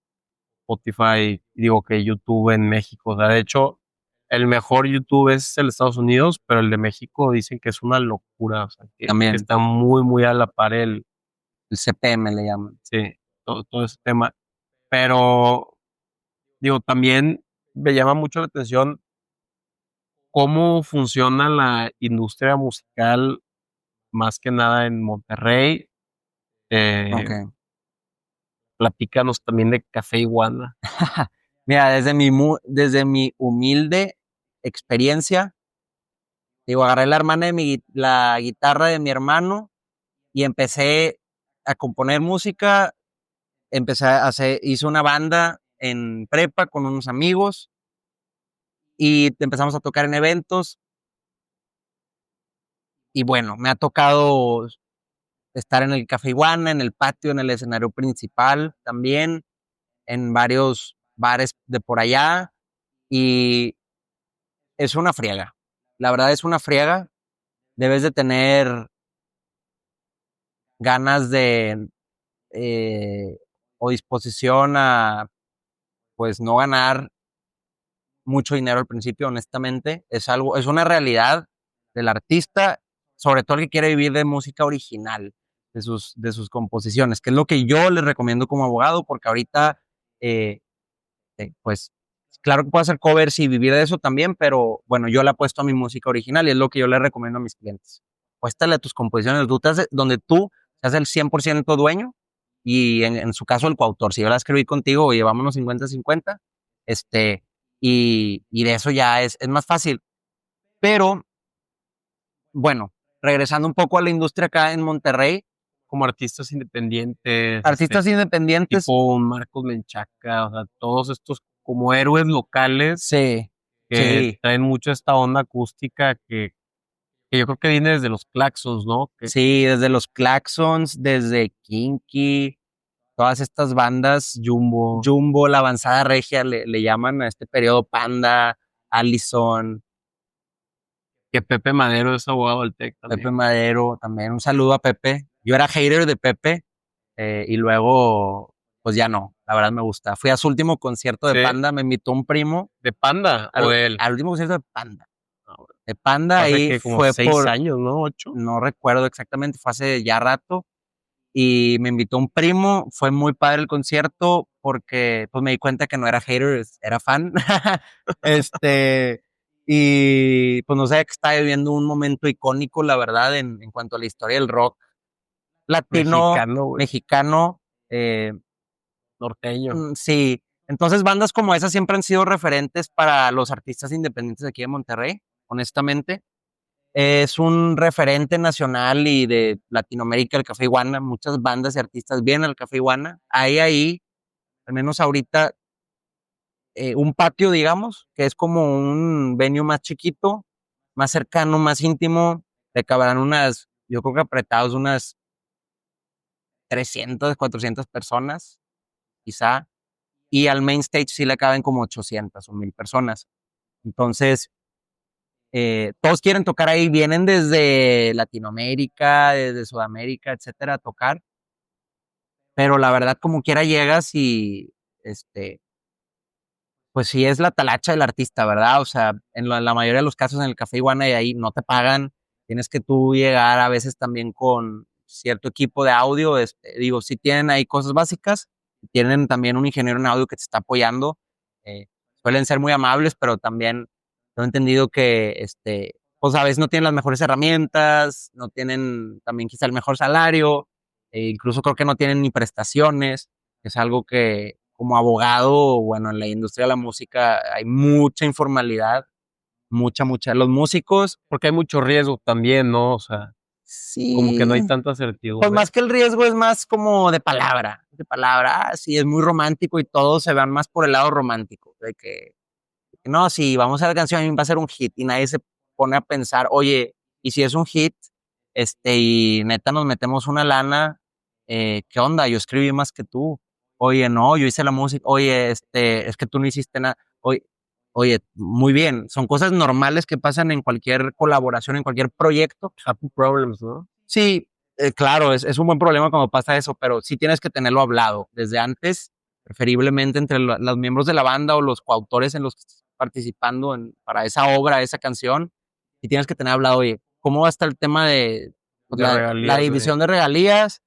[SPEAKER 1] Spotify, digo que YouTube en México. O sea, de hecho, el mejor YouTube es el de Estados Unidos, pero el de México dicen que es una locura. O sea, que
[SPEAKER 2] También,
[SPEAKER 1] está muy, muy a la par
[SPEAKER 2] el CPM le llaman.
[SPEAKER 1] sí, todo ese tema. Pero, digo, también me llama mucho la atención cómo funciona la industria musical, más que nada en Monterrey.
[SPEAKER 2] Ok.
[SPEAKER 1] Platícanos también de Café Iguana.
[SPEAKER 2] Mira, desde mi humilde experiencia, digo, agarré la hermana de la guitarra de mi hermano y empecé a componer música, hice una banda en prepa con unos amigos y empezamos a tocar en eventos y bueno, me ha tocado estar en el Café Iguana, en el patio, en el escenario principal también, en varios bares de por allá y es una friega. La verdad es una friega. Debes de tener ganas de eh, o disposición a pues no ganar mucho dinero al principio, honestamente. Es una realidad del artista, sobre todo el que quiere vivir de música original, de sus composiciones, que es lo que yo les recomiendo como abogado, porque ahorita, eh, pues, claro que puedo hacer covers y vivir de eso también, pero bueno, yo le apuesto a mi música original y es lo que yo le recomiendo a mis clientes. Apuéstale a tus composiciones, donde tú seas el 100% dueño y en su caso el coautor. Si yo la escribí contigo, oye, vámonos 50-50, este, y de eso ya es más fácil. Pero, bueno, regresando un poco a la industria acá en Monterrey,
[SPEAKER 1] Como artistas independientes,
[SPEAKER 2] artistas independientes,
[SPEAKER 1] tipo un Marcos Menchaca, o sea, todos estos como héroes locales
[SPEAKER 2] sí,
[SPEAKER 1] que
[SPEAKER 2] sí,
[SPEAKER 1] traen mucho esta onda acústica que yo creo que viene desde los Claxons, ¿no? Que
[SPEAKER 2] sí, desde los Claxons, desde Kinky, todas estas bandas,
[SPEAKER 1] Jumbo,
[SPEAKER 2] Jumbo, la avanzada regia, le llaman a este periodo Panda, Allison,
[SPEAKER 1] que Pepe Madero es abogado del TEC
[SPEAKER 2] Pepe
[SPEAKER 1] también.
[SPEAKER 2] Madero, también un saludo a Pepe. Yo era hater de Pepe y luego, pues ya no, la verdad me gusta. Fui a su último concierto de
[SPEAKER 1] Sí,
[SPEAKER 2] Panda, me invitó un primo
[SPEAKER 1] de Panda o
[SPEAKER 2] al,
[SPEAKER 1] de él.
[SPEAKER 2] al último concierto de Panda.
[SPEAKER 1] Ah, bueno.
[SPEAKER 2] De Panda
[SPEAKER 1] Hace
[SPEAKER 2] ahí
[SPEAKER 1] que como
[SPEAKER 2] fue
[SPEAKER 1] 6 años, ¿no? 8.
[SPEAKER 2] no recuerdo exactamente, fue hace ya rato y me invitó un primo, fue muy padre el concierto porque pues me di cuenta que no era hater, era fan. Este, y pues no sé, que estaba viviendo un momento icónico, la verdad, en cuanto a la historia del rock latino,
[SPEAKER 1] Mexicano, güey.
[SPEAKER 2] mexicano, eh,
[SPEAKER 1] Norteño.
[SPEAKER 2] sí. Entonces bandas como esas siempre han sido referentes para los artistas independientes de aquí de Monterrey, honestamente. Es un referente nacional y de Latinoamérica el Café Iguana. Muchas bandas y artistas vienen al Café Iguana. Hay ahí, al menos ahorita, un patio, digamos, que es como un venue más chiquito, más cercano, más íntimo. Le cabrán yo creo que apretados unas 300, 400 personas, quizá. Y al main stage sí le caben como 800 o 1000 personas. Entonces, todos quieren tocar ahí, vienen desde Latinoamérica, desde Sudamérica, etcétera, a tocar, pero la verdad, como quiera llegas y, pues sí es la talacha del artista, ¿verdad? O sea, en la mayoría de los casos en el Café Iguana y ahí no te pagan, tienes que tú llegar a veces también con cierto equipo de audio, digo, sí tienen ahí cosas básicas, tienen también un ingeniero en audio que te está apoyando, eh, suelen ser muy amables, pero también he entendido que, pues a veces no tienen las mejores herramientas, no tienen también quizá el mejor salario, incluso creo que no tienen ni prestaciones, es algo que como abogado, bueno, en la industria de la música hay mucha informalidad, mucha. Los músicos,
[SPEAKER 1] Porque hay mucho riesgo también, ¿no? O sea, como que
[SPEAKER 2] sí,
[SPEAKER 1] no hay tanta
[SPEAKER 2] pues
[SPEAKER 1] certidumbre.
[SPEAKER 2] más que el riesgo es más como de palabra, sí, es muy romántico y todos se van más por el lado romántico, de que no, si vamos a la canción va a ser un hit y nadie se pone a pensar, oye, y si es un hit, y neta nos metemos una lana, ¿qué onda? Yo escribí más que tú. Oye, no, yo hice la música. Oye, es que tú no hiciste nada. Oye, muy bien. Son cosas normales que pasan en cualquier colaboración, en cualquier proyecto.
[SPEAKER 1] Happy problems, ¿no?
[SPEAKER 2] Sí, claro, es un buen problema cuando pasa eso, pero sí tienes que tenerlo hablado desde antes, preferiblemente entre los miembros de la banda o los coautores en los que estás participando para esa obra, esa canción, y tienes que tener hablado, oye, ¿cómo va a estar el tema de pues,
[SPEAKER 1] De
[SPEAKER 2] la
[SPEAKER 1] regalías, güey.
[SPEAKER 2] división de regalías?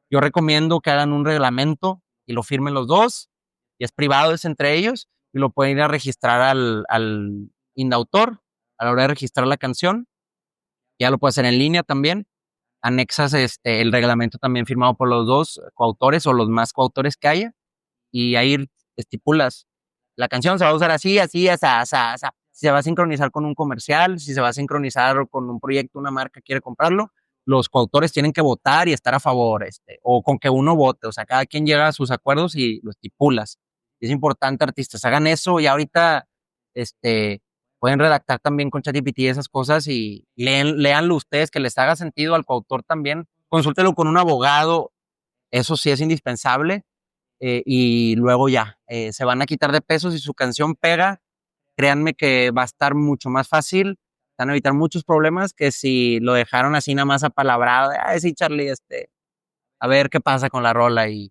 [SPEAKER 2] Yo recomiendo que hagan un reglamento y lo firmen los dos, y es privado, es entre ellos, y lo pueden ir a registrar al indautor a la hora de registrar la canción. Ya lo puedes hacer en línea también. Anexas el reglamento también firmado por los dos coautores o los más coautores que haya, y ahí estipulas, la canción se va a usar así, así, así. Si se va a sincronizar con un comercial, si se va a sincronizar con un proyecto, una marca quiere comprarlo, los coautores tienen que votar y estar a favor, o con que uno vote, o sea, cada quien llega a sus acuerdos y lo estipulas. Es importante, artistas, hagan eso y ahorita, pueden redactar también con ChatGPT esas cosas y léanlo ustedes, que les haga sentido al coautor también. Consúltelo con un abogado, eso sí es indispensable. Y luego ya, se van a quitar de peso. Si su canción pega, créanme que va a estar mucho más fácil, van a evitar muchos problemas que si lo dejaron así nada más apalabrado, ay, sí, Charlie, a ver qué pasa con la rola y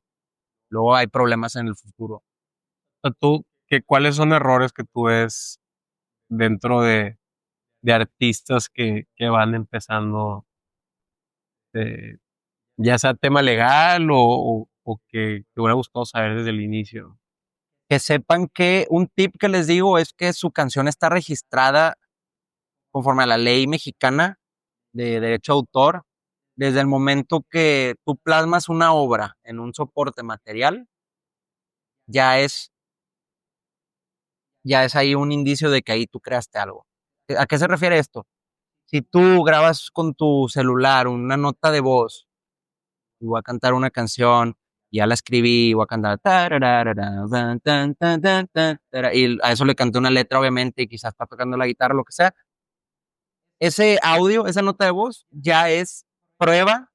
[SPEAKER 2] luego hay problemas en el futuro.
[SPEAKER 1] O sea, tú, ¿cuáles son errores que tú ves dentro de artistas que van empezando, eh, ya sea tema legal o que te hubiera gustado saber desde el inicio?
[SPEAKER 2] Que sepan que un tip que les digo es que su canción está registrada conforme a la ley mexicana de derecho de autor. Desde el momento que tú plasmas una obra en un soporte material, ya es, ya es ahí un indicio de que ahí tú creaste algo. ¿A qué se refiere esto? Si tú grabas con tu celular una nota de voz y voy a cantar una canción, ya la escribí, voy a cantar tararara, tan, tan, tan, tan, tan, y a eso le canté una letra, obviamente, y quizás está tocando la guitarra, lo que sea. Ese audio, esa nota de voz, ya es prueba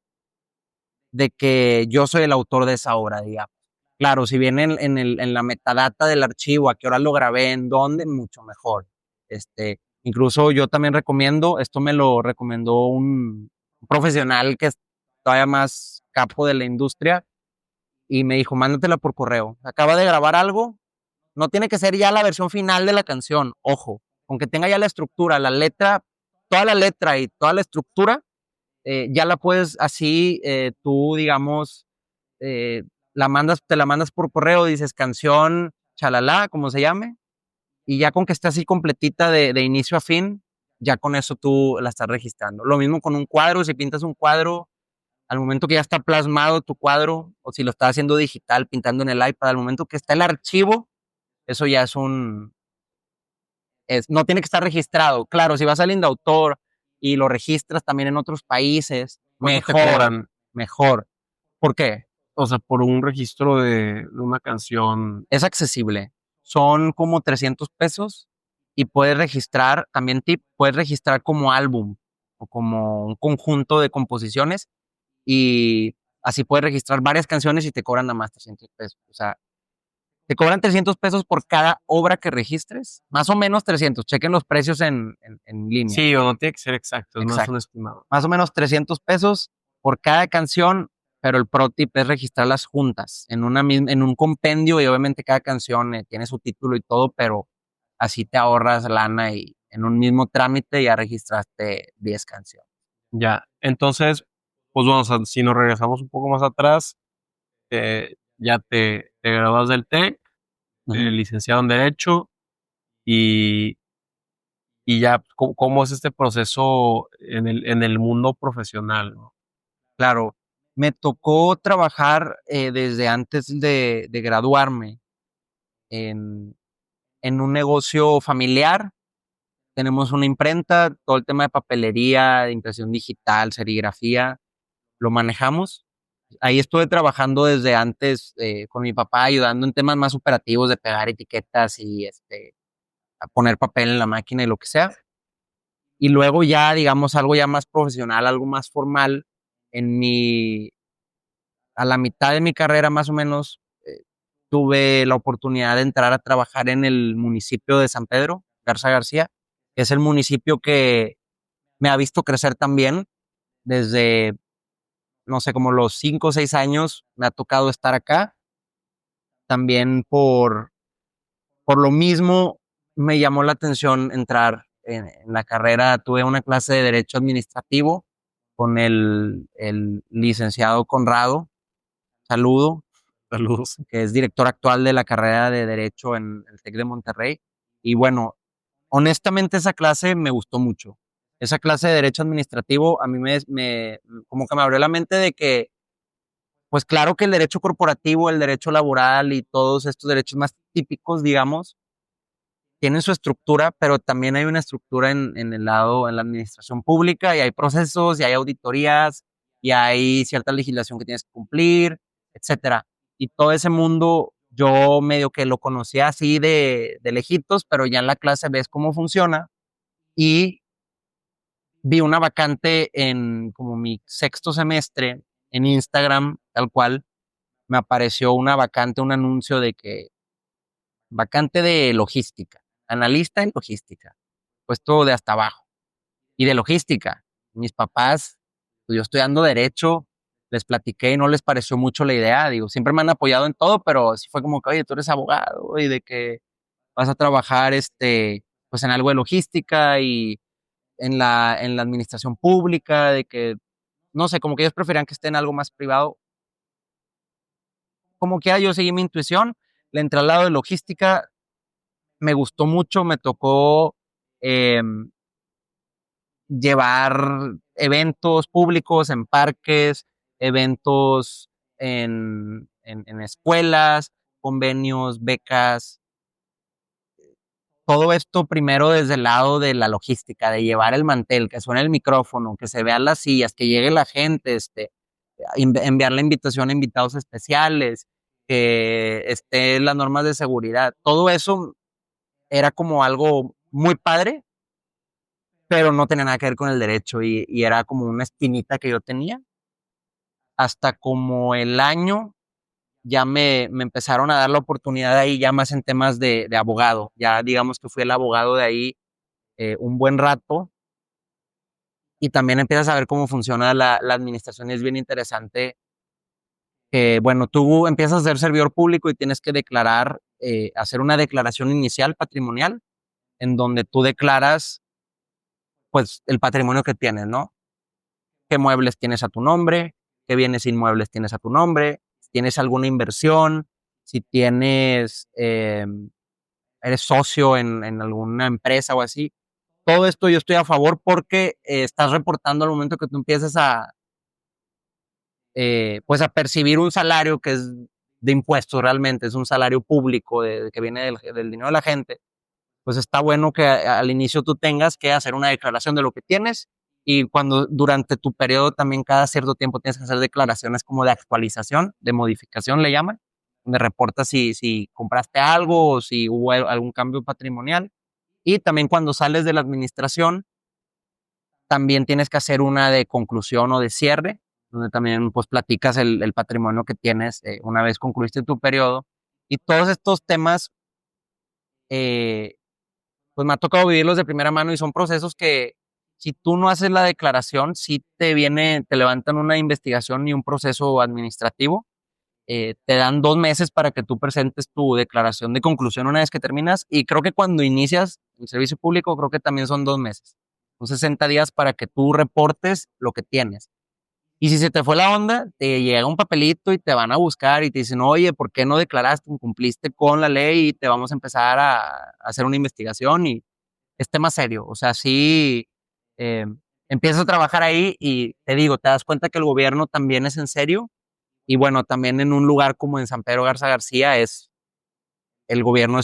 [SPEAKER 2] de que yo soy el autor de esa obra, digamos. Claro, si viene en la metadata del archivo, a qué hora lo grabé, en dónde, mucho mejor. Incluso yo también recomiendo, esto me lo recomendó un profesional que es todavía más capo de la industria, y me dijo, mándatela por correo. Acaba de grabar algo, no tiene que ser ya la versión final de la canción, ojo, aunque tenga ya la estructura, la letra, toda la letra y toda la estructura, ya la puedes así, tú, digamos, eh, te la mandas por correo, dices canción, chalala, como se llame, y ya con que esté así completita de inicio a fin, ya con eso tú la estás registrando. Lo mismo con un cuadro, si pintas un cuadro, al momento que ya está plasmado tu cuadro, o si lo estás haciendo digital, pintando en el iPad, al momento que está el archivo, eso ya no tiene que estar registrado. Claro, si vas al Indautor y lo registras también en otros países,
[SPEAKER 1] ¿Cuánto te
[SPEAKER 2] mejor,
[SPEAKER 1] cobran?
[SPEAKER 2] mejor. ¿Por qué?
[SPEAKER 1] O sea, por un registro de una canción.
[SPEAKER 2] Es accesible. Son como 300 pesos y puedes registrar, también tip, puedes registrar como álbum o como un conjunto de composiciones, y así puedes registrar varias canciones y te cobran nada más 300 pesos. O sea, te cobran 300 pesos por cada obra que registres, más o menos 300. Chequen los precios en línea.
[SPEAKER 1] Sí, o no tiene que ser exacto, es más
[SPEAKER 2] Exacto.
[SPEAKER 1] un estimado.
[SPEAKER 2] Más o menos 300 pesos por cada canción, pero el pro tip es registrarlas juntas en un compendio, y obviamente cada canción tiene su título y todo, pero así te ahorras lana y en un mismo trámite ya registraste 10 canciones.
[SPEAKER 1] Ya, entonces, pues bueno, o sea, si nos regresamos un poco más atrás, ya te gradúas del TEC,
[SPEAKER 2] Ujú.
[SPEAKER 1] licenciado en Derecho, y, y ya, ¿cómo es este proceso en el mundo profesional, ¿no?
[SPEAKER 2] Claro, me tocó trabajar desde antes de graduarme en, en un negocio familiar. Tenemos una imprenta, todo el tema de papelería, de impresión digital, serigrafía, lo manejamos. Ahí estuve trabajando desde antes con mi papá, ayudando en temas más operativos de pegar etiquetas y a poner papel en la máquina y lo que sea. Y luego ya, digamos, algo ya más profesional, algo más formal, en mi a la mitad de mi carrera más o menos, tuve la oportunidad de entrar a trabajar en el municipio de San Pedro Garza García, que es el municipio que me ha visto crecer también desde, no sé, como los 5 o 6 años me ha tocado estar acá. También por lo mismo me llamó la atención entrar en la carrera. Tuve una clase de Derecho Administrativo con el licenciado Conrado, saludo,
[SPEAKER 1] Saludos.
[SPEAKER 2] que es director actual de la carrera de Derecho en el TEC de Monterrey. Y bueno, honestamente esa clase me gustó mucho. Esa clase de Derecho Administrativo a mí como que me abrió la mente de que, pues claro que el derecho corporativo, el derecho laboral y todos estos derechos más típicos, digamos, tienen su estructura, pero también hay una estructura en el lado, en la administración pública, y hay procesos, y hay auditorías, y hay cierta legislación que tienes que cumplir, etcétera. Y todo ese mundo, yo medio que lo conocía así de lejitos, pero ya en la clase ves cómo funciona, y vi una vacante en como mi sexto semestre en Instagram, tal cual, me apareció una vacante, un anuncio de que vacante de logística, analista en logística, puesto de hasta abajo. Y de logística, mis papás, pues yo estudiando derecho, les platiqué y no les pareció mucho la idea. Digo, siempre me han apoyado en todo, pero sí fue como que, oye, tú eres abogado y de que vas a trabajar, pues en algo de logística y en la administración pública, de que, no sé, como que ellos preferían que esté en algo más privado. Como que yo seguí mi intuición, le entré al lado de logística, me gustó mucho, me tocó eh, llevar eventos públicos en parques, eventos en escuelas, convenios, becas, todo esto primero desde el lado de la logística, de llevar el mantel, que suene el micrófono, que se vean las sillas, que llegue la gente, enviar la invitación a invitados especiales, que estén las normas de seguridad. Todo eso era como algo muy padre, pero no tenía nada que ver con el derecho y era como una espinita que yo tenía. Hasta como el año ya me empezaron a dar la oportunidad ahí ya más en temas de abogado. Ya digamos que fui el abogado de ahí un buen rato y también empiezas a ver cómo funciona la administración y es bien interesante. Bueno, tú empiezas a ser servidor público y tienes que declarar, hacer una declaración inicial patrimonial en donde tú declaras pues el patrimonio que tienes, ¿no? Qué muebles tienes a tu nombre, qué bienes inmuebles tienes a tu nombre, si tienes alguna inversión, si tienes, eres socio en alguna empresa o así. Todo esto yo estoy a favor porque estás reportando al momento que tú empieces pues a percibir un salario que es de impuestos realmente, es un salario público que viene del dinero de la gente. Pues está bueno que al inicio tú tengas que hacer una declaración de lo que tienes y cuando durante tu periodo también cada cierto tiempo tienes que hacer declaraciones como de actualización, de modificación le llaman, donde reportas si compraste algo o si hubo algún cambio patrimonial. Y también cuando sales de la administración, también tienes que hacer una de conclusión o de cierre, donde también pues platicas el patrimonio que tienes una vez concluiste tu periodo. Y todos estos temas eh, pues me ha tocado vivirlos de primera mano y son procesos que si tú no haces la declaración, si te levantan una investigación y un proceso administrativo, te dan 2 meses para que tú presentes tu declaración de conclusión una vez que terminas y creo que cuando inicias el servicio público, creo que también son 2 meses, son 60 días para que tú reportes lo que tienes. Y si se te fue la onda, te llega un papelito y te van a buscar y te dicen, oye, ¿por qué no declaraste? Cumpliste con la ley y te vamos a empezar a hacer una investigación y es tema serio. O sea, sí, eh, empiezas a trabajar ahí y te digo, te das cuenta que el gobierno también es en serio. Y bueno, también en un lugar como en San Pedro Garza García el gobierno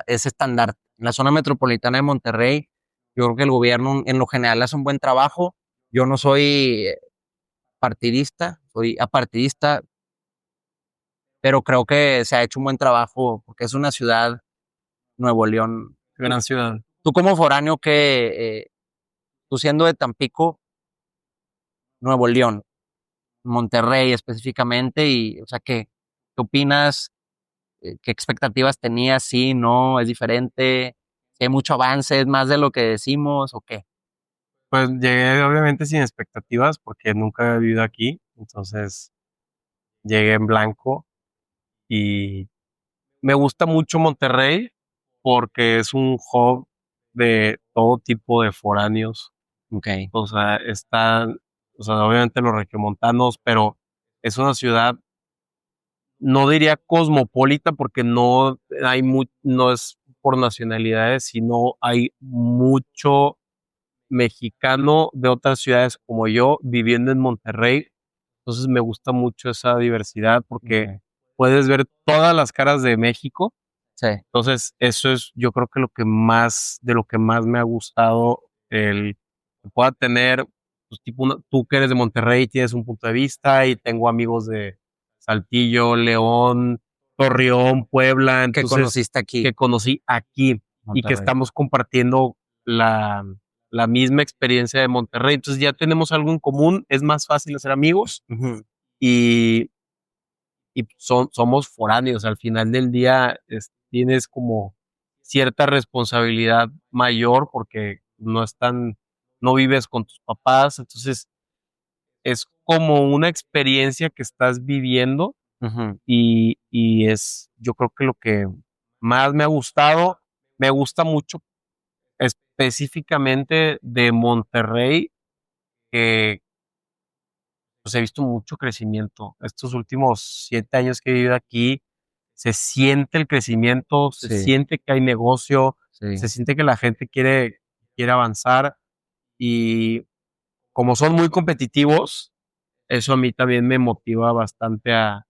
[SPEAKER 2] es estándar. En la zona metropolitana de Monterrey, yo creo que el gobierno en lo general hace un buen trabajo. Yo no soy partidista, soy apartidista, pero creo que se ha hecho un buen trabajo porque es una ciudad, Nuevo León.
[SPEAKER 1] Gran ciudad.
[SPEAKER 2] Tú como foráneo tú siendo de Tampico, Nuevo León, Monterrey específicamente y, o sea, ¿qué opinas? ¿Qué expectativas tenías? Sí, no, es diferente, si hay mucho avance, es más de lo que decimos o qué.
[SPEAKER 1] Pues llegué obviamente sin expectativas porque nunca he vivido aquí, entonces llegué en blanco y me gusta mucho Monterrey porque es un hub de todo tipo de foráneos.
[SPEAKER 2] Ok,
[SPEAKER 1] O sea, están, o sea, obviamente los regiomontanos, pero es una ciudad, no diría cosmopolita porque no hay no es por nacionalidades, sino hay mucho mexicano de otras ciudades como yo viviendo en Monterrey. Entonces me gusta mucho esa diversidad porque
[SPEAKER 2] ok.
[SPEAKER 1] puedes ver todas las caras de México.
[SPEAKER 2] Sí,
[SPEAKER 1] Entonces, eso es, yo creo que lo que más, de lo que más me ha gustado, el que pueda tener, pues, tipo, tú que eres de Monterrey tienes un punto de vista y tengo amigos de Saltillo, León, Torreón, Puebla,
[SPEAKER 2] que
[SPEAKER 1] entonces,
[SPEAKER 2] conociste aquí,
[SPEAKER 1] que conocí aquí y que
[SPEAKER 2] Monterrey.
[SPEAKER 1] estamos compartiendo la, la misma experiencia de Monterrey. Entonces, ya tenemos algo en común, es más fácil hacer amigos
[SPEAKER 2] Ujú,
[SPEAKER 1] y somos foráneos. Al final del día tienes como cierta responsabilidad mayor porque no vives con tus papás, entonces es como una experiencia que estás viviendo
[SPEAKER 2] ujú.
[SPEAKER 1] y es, yo creo que lo que más me ha gustado, me gusta mucho específicamente de Monterrey, que pues he visto mucho crecimiento. Estos últimos 7 años que he vivido aquí, se siente el crecimiento, se
[SPEAKER 2] Sí,
[SPEAKER 1] siente que hay negocio, se
[SPEAKER 2] sí,
[SPEAKER 1] siente que la gente quiere avanzar y como son muy competitivos, eso a mí también me motiva bastante a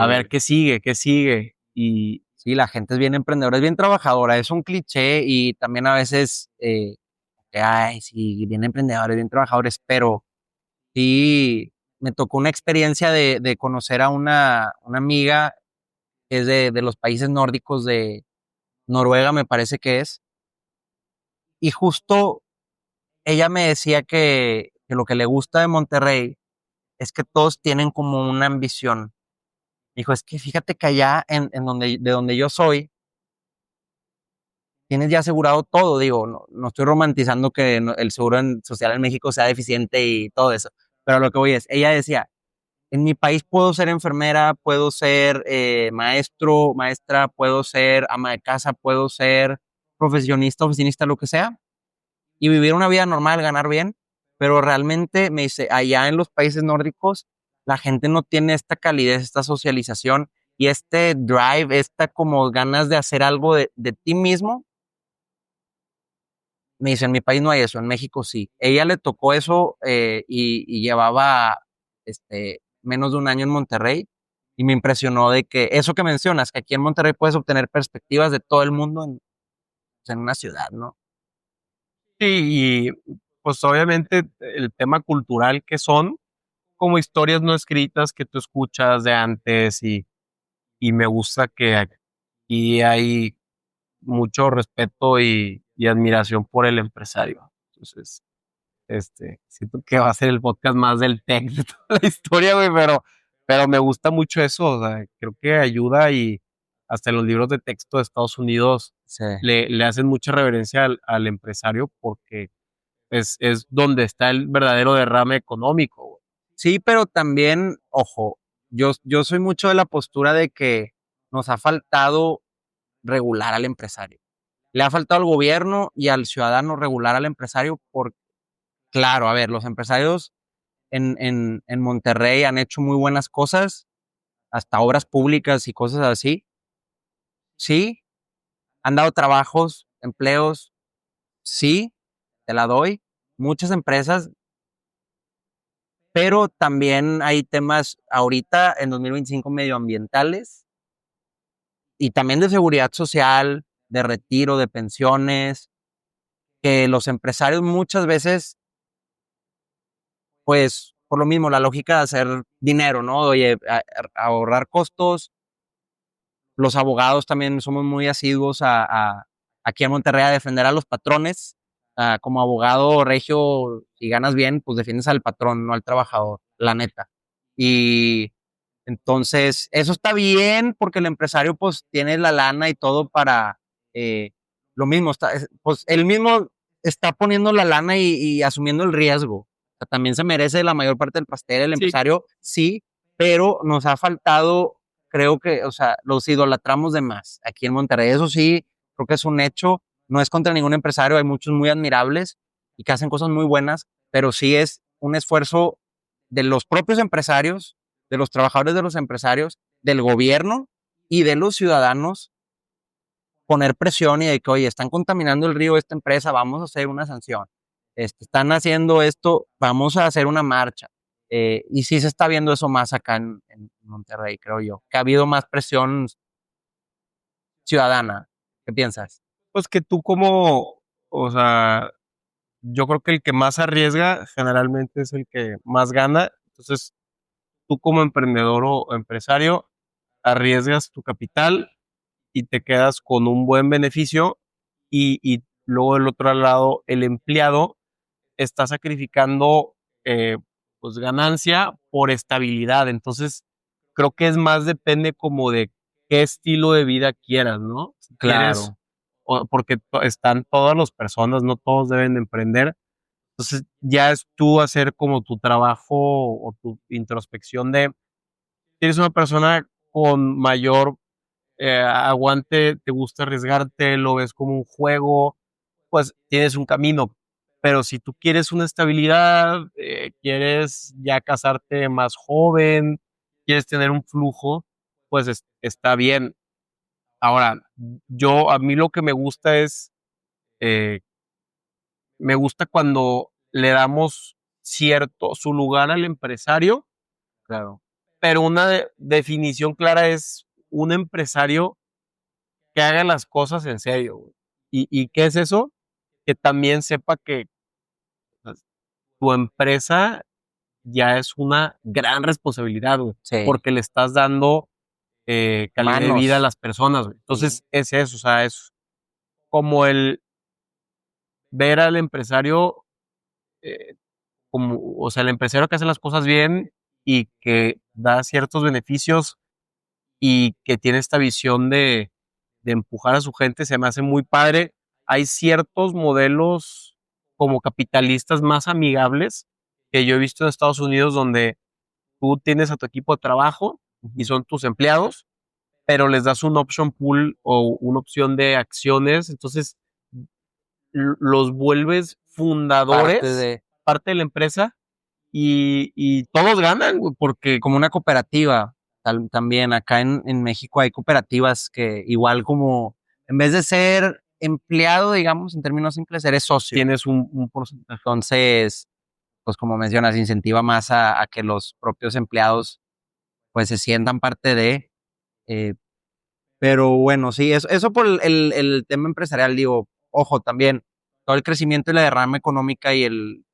[SPEAKER 1] ver
[SPEAKER 2] sí.
[SPEAKER 1] qué sigue. Y
[SPEAKER 2] Sí, la gente es bien emprendedora, es bien trabajadora, es un cliché y también a veces, ay, sí, bien emprendedores, bien trabajadores, pero sí, me tocó una experiencia de conocer a una amiga que es de los países nórdicos de Noruega, me parece que es, y justo ella me decía que lo que le gusta de Monterrey es que todos tienen como una ambición. Dijo, es que fíjate que allá de donde yo soy, tienes ya asegurado todo. Digo, no estoy romantizando que el seguro social en México sea deficiente y todo eso. Pero lo que voy es, ella decía, en mi país puedo ser enfermera, puedo ser maestro, maestra, puedo ser ama de casa, puedo ser profesionista, oficinista, lo que sea, y vivir una vida normal, ganar bien. Pero realmente me dice, allá en los países nórdicos, la gente no tiene esta calidez, esta socialización y este drive, esta como ganas de hacer algo de ti mismo. Me dice, en mi país no hay eso, en México sí. Ella le tocó eso y llevaba menos de un año en Monterrey y me impresionó de que eso que mencionas, que aquí en Monterrey puedes obtener perspectivas de todo el mundo en una ciudad, ¿no?
[SPEAKER 1] sí, y pues obviamente el tema cultural que son como historias no escritas que tú escuchas de antes y me gusta que aquí hay mucho respeto y admiración por el empresario. Entonces, siento que va a ser el podcast más del tech de toda la historia, güey, pero me gusta mucho eso, o sea, creo que ayuda y hasta en los libros de texto de Estados Unidos
[SPEAKER 2] Sí.
[SPEAKER 1] le hacen mucha reverencia al empresario porque es donde está el verdadero derrame económico, güey.
[SPEAKER 2] Sí, pero también, ojo, yo soy mucho de la postura de que nos ha faltado regular al empresario. Le ha faltado al gobierno y al ciudadano regular al empresario por, claro, a ver, los empresarios en Monterrey han hecho muy buenas cosas, hasta obras públicas y cosas así. Sí, han dado trabajos, empleos, sí, te la doy. Muchas empresas, pero también hay temas ahorita en 2025 medioambientales y también de seguridad social, de retiro, de pensiones, que los empresarios muchas veces, pues, por lo mismo, la lógica de hacer dinero, ¿no? Oye, ahorrar costos. Los abogados también somos muy asiduos aquí en Monterrey a defender a los patrones. Como abogado regio, si ganas bien, pues defiendes al patrón, no al trabajador, la neta. Y entonces, eso está bien porque el empresario pues tiene la lana y todo para lo mismo, pues él mismo está poniendo la lana y asumiendo el riesgo. O sea, también se merece la mayor parte del pastel, el
[SPEAKER 1] Sí,
[SPEAKER 2] empresario sí, pero nos ha faltado, creo que, o sea, los idolatramos de más aquí en Monterrey. Eso sí, creo que es un hecho. No es contra ningún empresario, hay muchos muy admirables y que hacen cosas muy buenas, pero sí es un esfuerzo de los propios empresarios, de los trabajadores de los empresarios, del gobierno y de los ciudadanos poner presión y de que, oye, están contaminando el río esta empresa, vamos a hacer una sanción. Están haciendo esto, vamos a hacer una marcha. Y sí se está viendo eso más acá en Monterrey, creo yo, que ha habido más presión ciudadana. ¿Qué piensas?
[SPEAKER 1] pues que tú como, o sea, yo creo que el que más arriesga generalmente es el que más gana. Entonces, tú como emprendedor o empresario arriesgas tu capital y te quedas con un buen beneficio y luego del otro lado el empleado está sacrificando pues ganancia por estabilidad. Entonces, creo que es más depende como de qué estilo de vida quieras, ¿no? Si quieres,
[SPEAKER 2] Claro,
[SPEAKER 1] porque están todas las personas, no todos deben de emprender. Entonces, ya es tú hacer como tu trabajo o tu introspección de, si eres una persona con mayor aguante, te gusta arriesgarte, lo ves como un juego, pues tienes un camino. Pero si tú quieres una estabilidad, quieres ya casarte más joven, quieres tener un flujo, pues está bien. Ahora, a mí lo que me gusta es, eh, me gusta cuando le damos su lugar al empresario,
[SPEAKER 2] claro.
[SPEAKER 1] pero una definición clara es un empresario que haga las cosas en serio, güey. ¿Y qué es eso? Que también sepa que pues, tu empresa ya es una gran responsabilidad, güey,
[SPEAKER 2] Sí.
[SPEAKER 1] porque le estás dando calidad de vida a
[SPEAKER 2] Manos.
[SPEAKER 1] las personas, güey.
[SPEAKER 2] Sí.
[SPEAKER 1] Entonces, es eso, o sea, es como el ver al empresario, como, o sea, el empresario que hace las cosas bien y que da ciertos beneficios y que tiene esta visión de empujar a su gente, se me hace muy padre. Hay ciertos modelos como capitalistas más amigables que yo he visto en Estados Unidos donde tú tienes a tu equipo de trabajo y
[SPEAKER 2] Ujú.
[SPEAKER 1] son tus empleados, pero les das un option pool o una opción de acciones, entonces los vuelves
[SPEAKER 2] Parte
[SPEAKER 1] fundadores,
[SPEAKER 2] de,
[SPEAKER 1] parte de la empresa y todos ganan, güey, porque
[SPEAKER 2] como una cooperativa. También acá en México hay cooperativas que igual como, en vez de ser empleado, digamos, en términos simples, eres socio.
[SPEAKER 1] tienes un porcentaje.
[SPEAKER 2] Entonces, pues como mencionas, incentiva más a que los propios empleados pues se sientan parte de, eh, pero bueno, sí, eso por el tema empresarial, digo, ojo, también todo el crecimiento y la derrama económica y el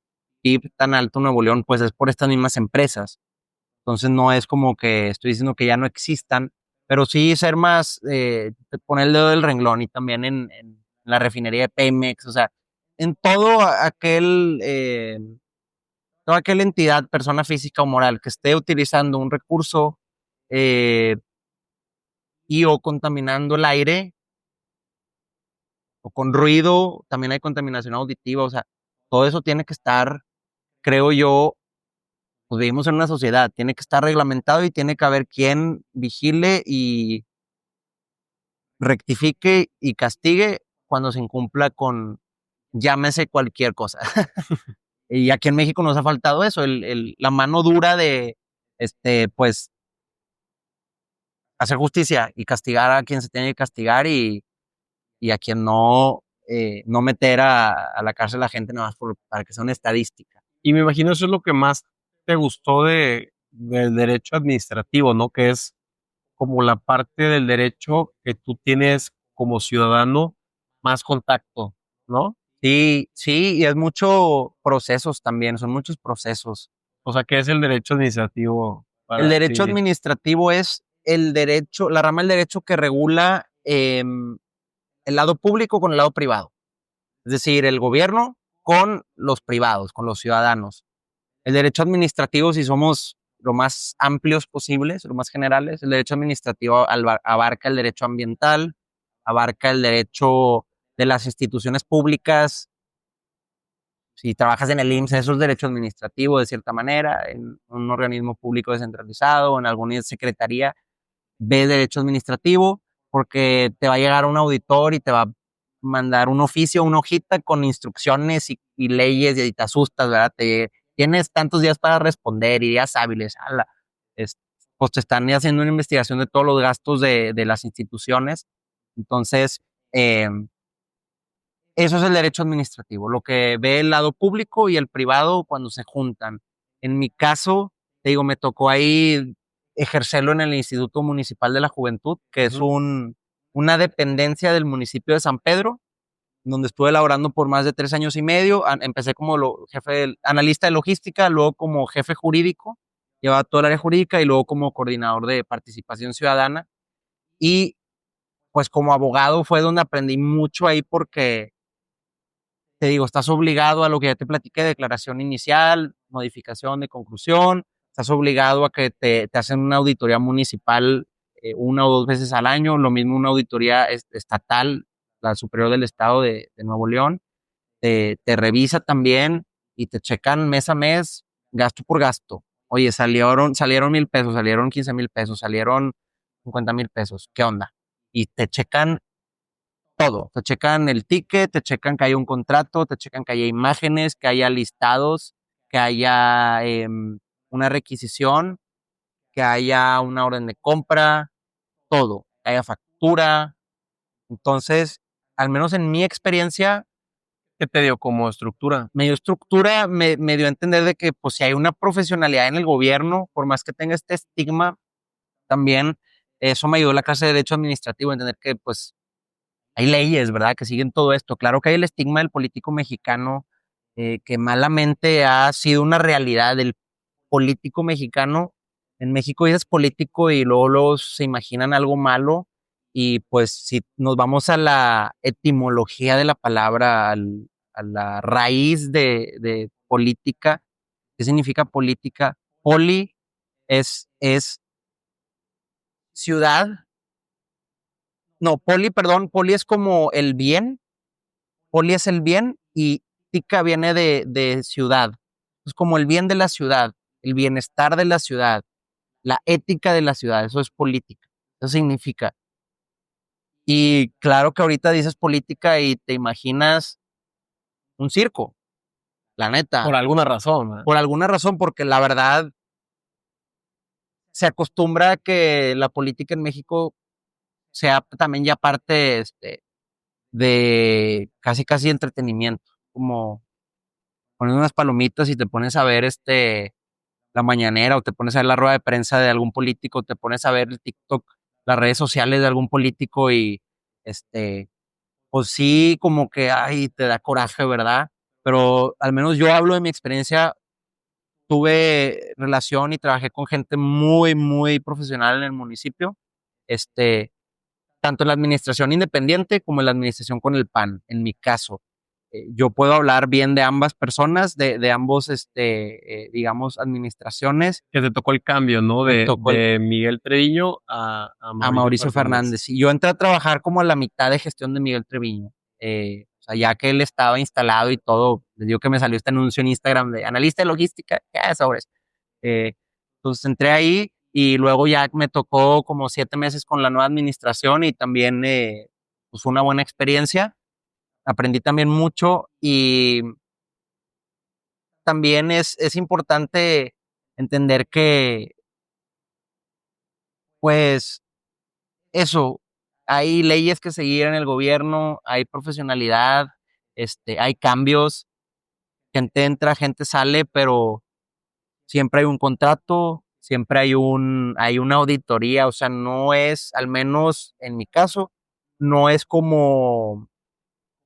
[SPEAKER 2] PIB tan alto en Nuevo León, pues es por estas mismas empresas. Entonces no es como que estoy diciendo que ya no existan, pero sí ser más, poner el dedo del renglón y también en la refinería de Pemex, o sea, en todo toda aquella entidad, persona física o moral que esté utilizando un recurso eh, y o contaminando el aire o con ruido, también hay contaminación auditiva, o sea, todo eso tiene que estar, creo yo, pues vivimos en una sociedad, tiene que estar reglamentado y tiene que haber quien vigile y rectifique y castigue cuando se incumpla con, llámese cualquier cosa. Y aquí en México nos ha faltado eso, la mano dura de, pues, hacer justicia y castigar a quien se tiene que castigar y a quien no, no meter a la cárcel a la gente nada más para que sea una estadística.
[SPEAKER 1] Y me imagino eso es lo que más te gustó del derecho administrativo, ¿no? Que es como la parte del derecho que tú tienes como ciudadano más contacto, ¿no?
[SPEAKER 2] Sí, sí, y es mucho procesos también, son muchos procesos.
[SPEAKER 1] O sea, ¿qué es el derecho administrativo
[SPEAKER 2] El
[SPEAKER 1] para
[SPEAKER 2] derecho
[SPEAKER 1] ti?
[SPEAKER 2] administrativo es el derecho, la rama del derecho que regula el lado público con el lado privado. Es decir, el gobierno con los privados, con los ciudadanos. El derecho administrativo, si somos lo más amplios posibles, lo más generales. El derecho administrativo abarca el derecho ambiental, abarca el derecho de las instituciones públicas. Si trabajas en el IMSS, eso es derecho administrativo de cierta manera, en un organismo público descentralizado o en alguna secretaría, ve derecho administrativo, porque te va a llegar un auditor y te va a mandar un oficio, una hojita con instrucciones y leyes y te asustas, ¿verdad? Tienes tantos días para responder y días hábiles. Es, pues te están haciendo una investigación de todos los gastos de las instituciones. Entonces, eh, eso es el derecho administrativo, lo que ve el lado público y el privado cuando se juntan. En mi caso, te digo, me tocó ahí ejercerlo en el Instituto Municipal de la Juventud, que es
[SPEAKER 1] Ujú.
[SPEAKER 2] una dependencia del municipio de San Pedro, donde estuve laborando por más de 3 años y medio. Empecé como analista de logística, luego como jefe jurídico, llevaba todo el área jurídica y luego como coordinador de participación ciudadana. Y pues como abogado fue donde aprendí mucho ahí porque te digo, estás obligado a lo que ya te platiqué, declaración inicial, modificación de conclusión, estás obligado a que te hacen una auditoría municipal 1 o 2 veces al año, lo mismo una auditoría estatal, la superior del estado de Nuevo León, te revisa también y te checan mes a mes, gasto por gasto. Oye, salieron 1,000 pesos, salieron 15,000 pesos, salieron 50,000 pesos, ¿qué onda? Y te checan todo. Te checan el ticket, te checan que haya un contrato, te checan que haya imágenes, que haya listados, que haya una requisición, que haya una orden de compra, todo, que haya factura. Entonces, al menos en mi experiencia,
[SPEAKER 1] ¿Qué te dio como estructura?
[SPEAKER 2] me dio estructura, me dio a entender de que pues si hay una profesionalidad en el gobierno, por más que tenga este estigma, también eso me ayudó la clase de Derecho Administrativo a entender que pues hay leyes, ¿verdad?, que siguen todo esto. Claro que hay el estigma del político mexicano, que malamente ha sido una realidad del político mexicano. En México dices político y luego se imaginan algo malo. Y pues si nos vamos a la etimología de la palabra, a la raíz de política, ¿qué significa política? Poli es ciudad. No, poli es como el bien. Poli es el bien y tica viene de ciudad. Es como el bien de la ciudad, el bienestar de la ciudad, la ética de la ciudad. Eso es política. Eso significa. Y claro que ahorita dices política y te imaginas un circo, la
[SPEAKER 1] Por
[SPEAKER 2] neta,
[SPEAKER 1] alguna razón, ¿verdad?
[SPEAKER 2] por alguna razón, porque la verdad se acostumbra a que la política en México sea también ya parte de casi casi entretenimiento, como pones unas palomitas y te pones a ver la mañanera o te pones a ver la rueda de prensa de algún político, te pones a ver el TikTok, las redes sociales de algún político y pues sí, como que ay, te da coraje, ¿verdad? Pero al menos yo hablo de mi experiencia, tuve relación y trabajé con gente muy, muy profesional en el municipio, este, tanto en la administración independiente como en la administración con el PAN, en mi caso. Yo puedo hablar bien de ambas personas, de ambos, digamos, administraciones.
[SPEAKER 1] Que te tocó el cambio, ¿no?
[SPEAKER 2] Me
[SPEAKER 1] De,
[SPEAKER 2] tocó
[SPEAKER 1] de Miguel Treviño a
[SPEAKER 2] a
[SPEAKER 1] Mauricio
[SPEAKER 2] Mauricio
[SPEAKER 1] Fernández.
[SPEAKER 2] Fernández. Y yo entré a trabajar como a la mitad de gestión de Miguel Treviño. O sea, ya que él estaba instalado y todo, les digo que me salió este anuncio en Instagram de analista de logística, ya sobres. Eh, entonces entré ahí y luego ya me tocó como 7 meses con la nueva administración y también pues fue una buena experiencia. Aprendí también mucho y también es importante entender que, pues, eso, hay leyes que seguir en el gobierno, hay profesionalidad, hay cambios, gente entra, gente sale, pero siempre hay un contrato, siempre hay una auditoría, o sea, no es, al menos en mi caso, no es como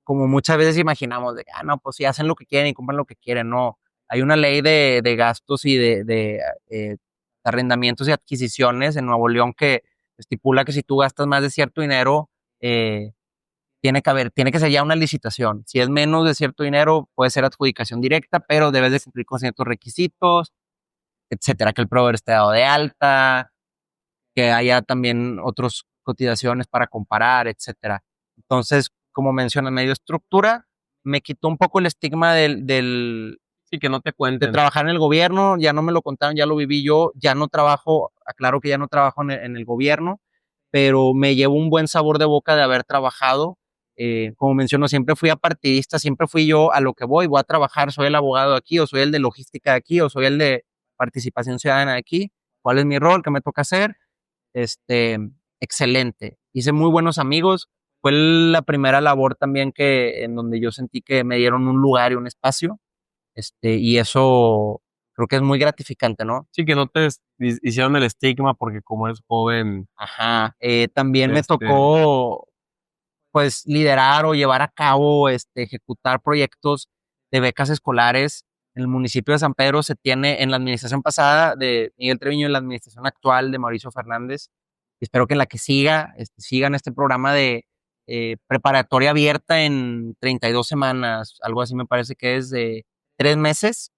[SPEAKER 2] muchas veces imaginamos, de, no, pues sí, hacen lo que quieren y compran lo que quieren, no. Hay una ley de gastos y de arrendamientos y adquisiciones en Nuevo León que estipula que si tú gastas más de cierto dinero, eh, tiene que ser ya una licitación. Si es menos de cierto dinero, puede ser adjudicación directa, pero debes de cumplir con ciertos requisitos, etcétera, que el proveedor esté dado de alta, que haya también otras cotizaciones para comparar, etcétera. Entonces, como menciona, medio estructura, me quitó un poco el estigma
[SPEAKER 1] Sí, que no te
[SPEAKER 2] de
[SPEAKER 1] cuenten.
[SPEAKER 2] trabajar en el gobierno, ya no me lo contaron, ya lo viví yo, ya no trabajo, aclaro que ya no trabajo en el gobierno, pero me llevo un buen sabor de boca de haber trabajado. Como menciono, siempre fui apartidista, siempre fui yo a lo que voy a trabajar, soy el abogado de aquí, o soy el de logística de aquí, o soy el de participación ciudadana de aquí, cuál es mi rol, qué me toca hacer. Este, excelente. Hice muy buenos amigos. Fue la primera labor también en donde yo sentí que me dieron un lugar y un espacio. Y eso creo que es muy gratificante, ¿no?
[SPEAKER 1] Sí, que no te hicieron el estigma porque como eres joven,
[SPEAKER 2] Ajá. También me
[SPEAKER 1] este,
[SPEAKER 2] tocó, pues, liderar o llevar a cabo, ejecutar proyectos de becas escolares. En el municipio de San Pedro se tiene, en la administración pasada de Miguel Treviño y en la administración actual de Mauricio Fernández. Espero que en la que sigan este programa de preparatoria abierta en 32 semanas, algo así me parece que es de 3 meses.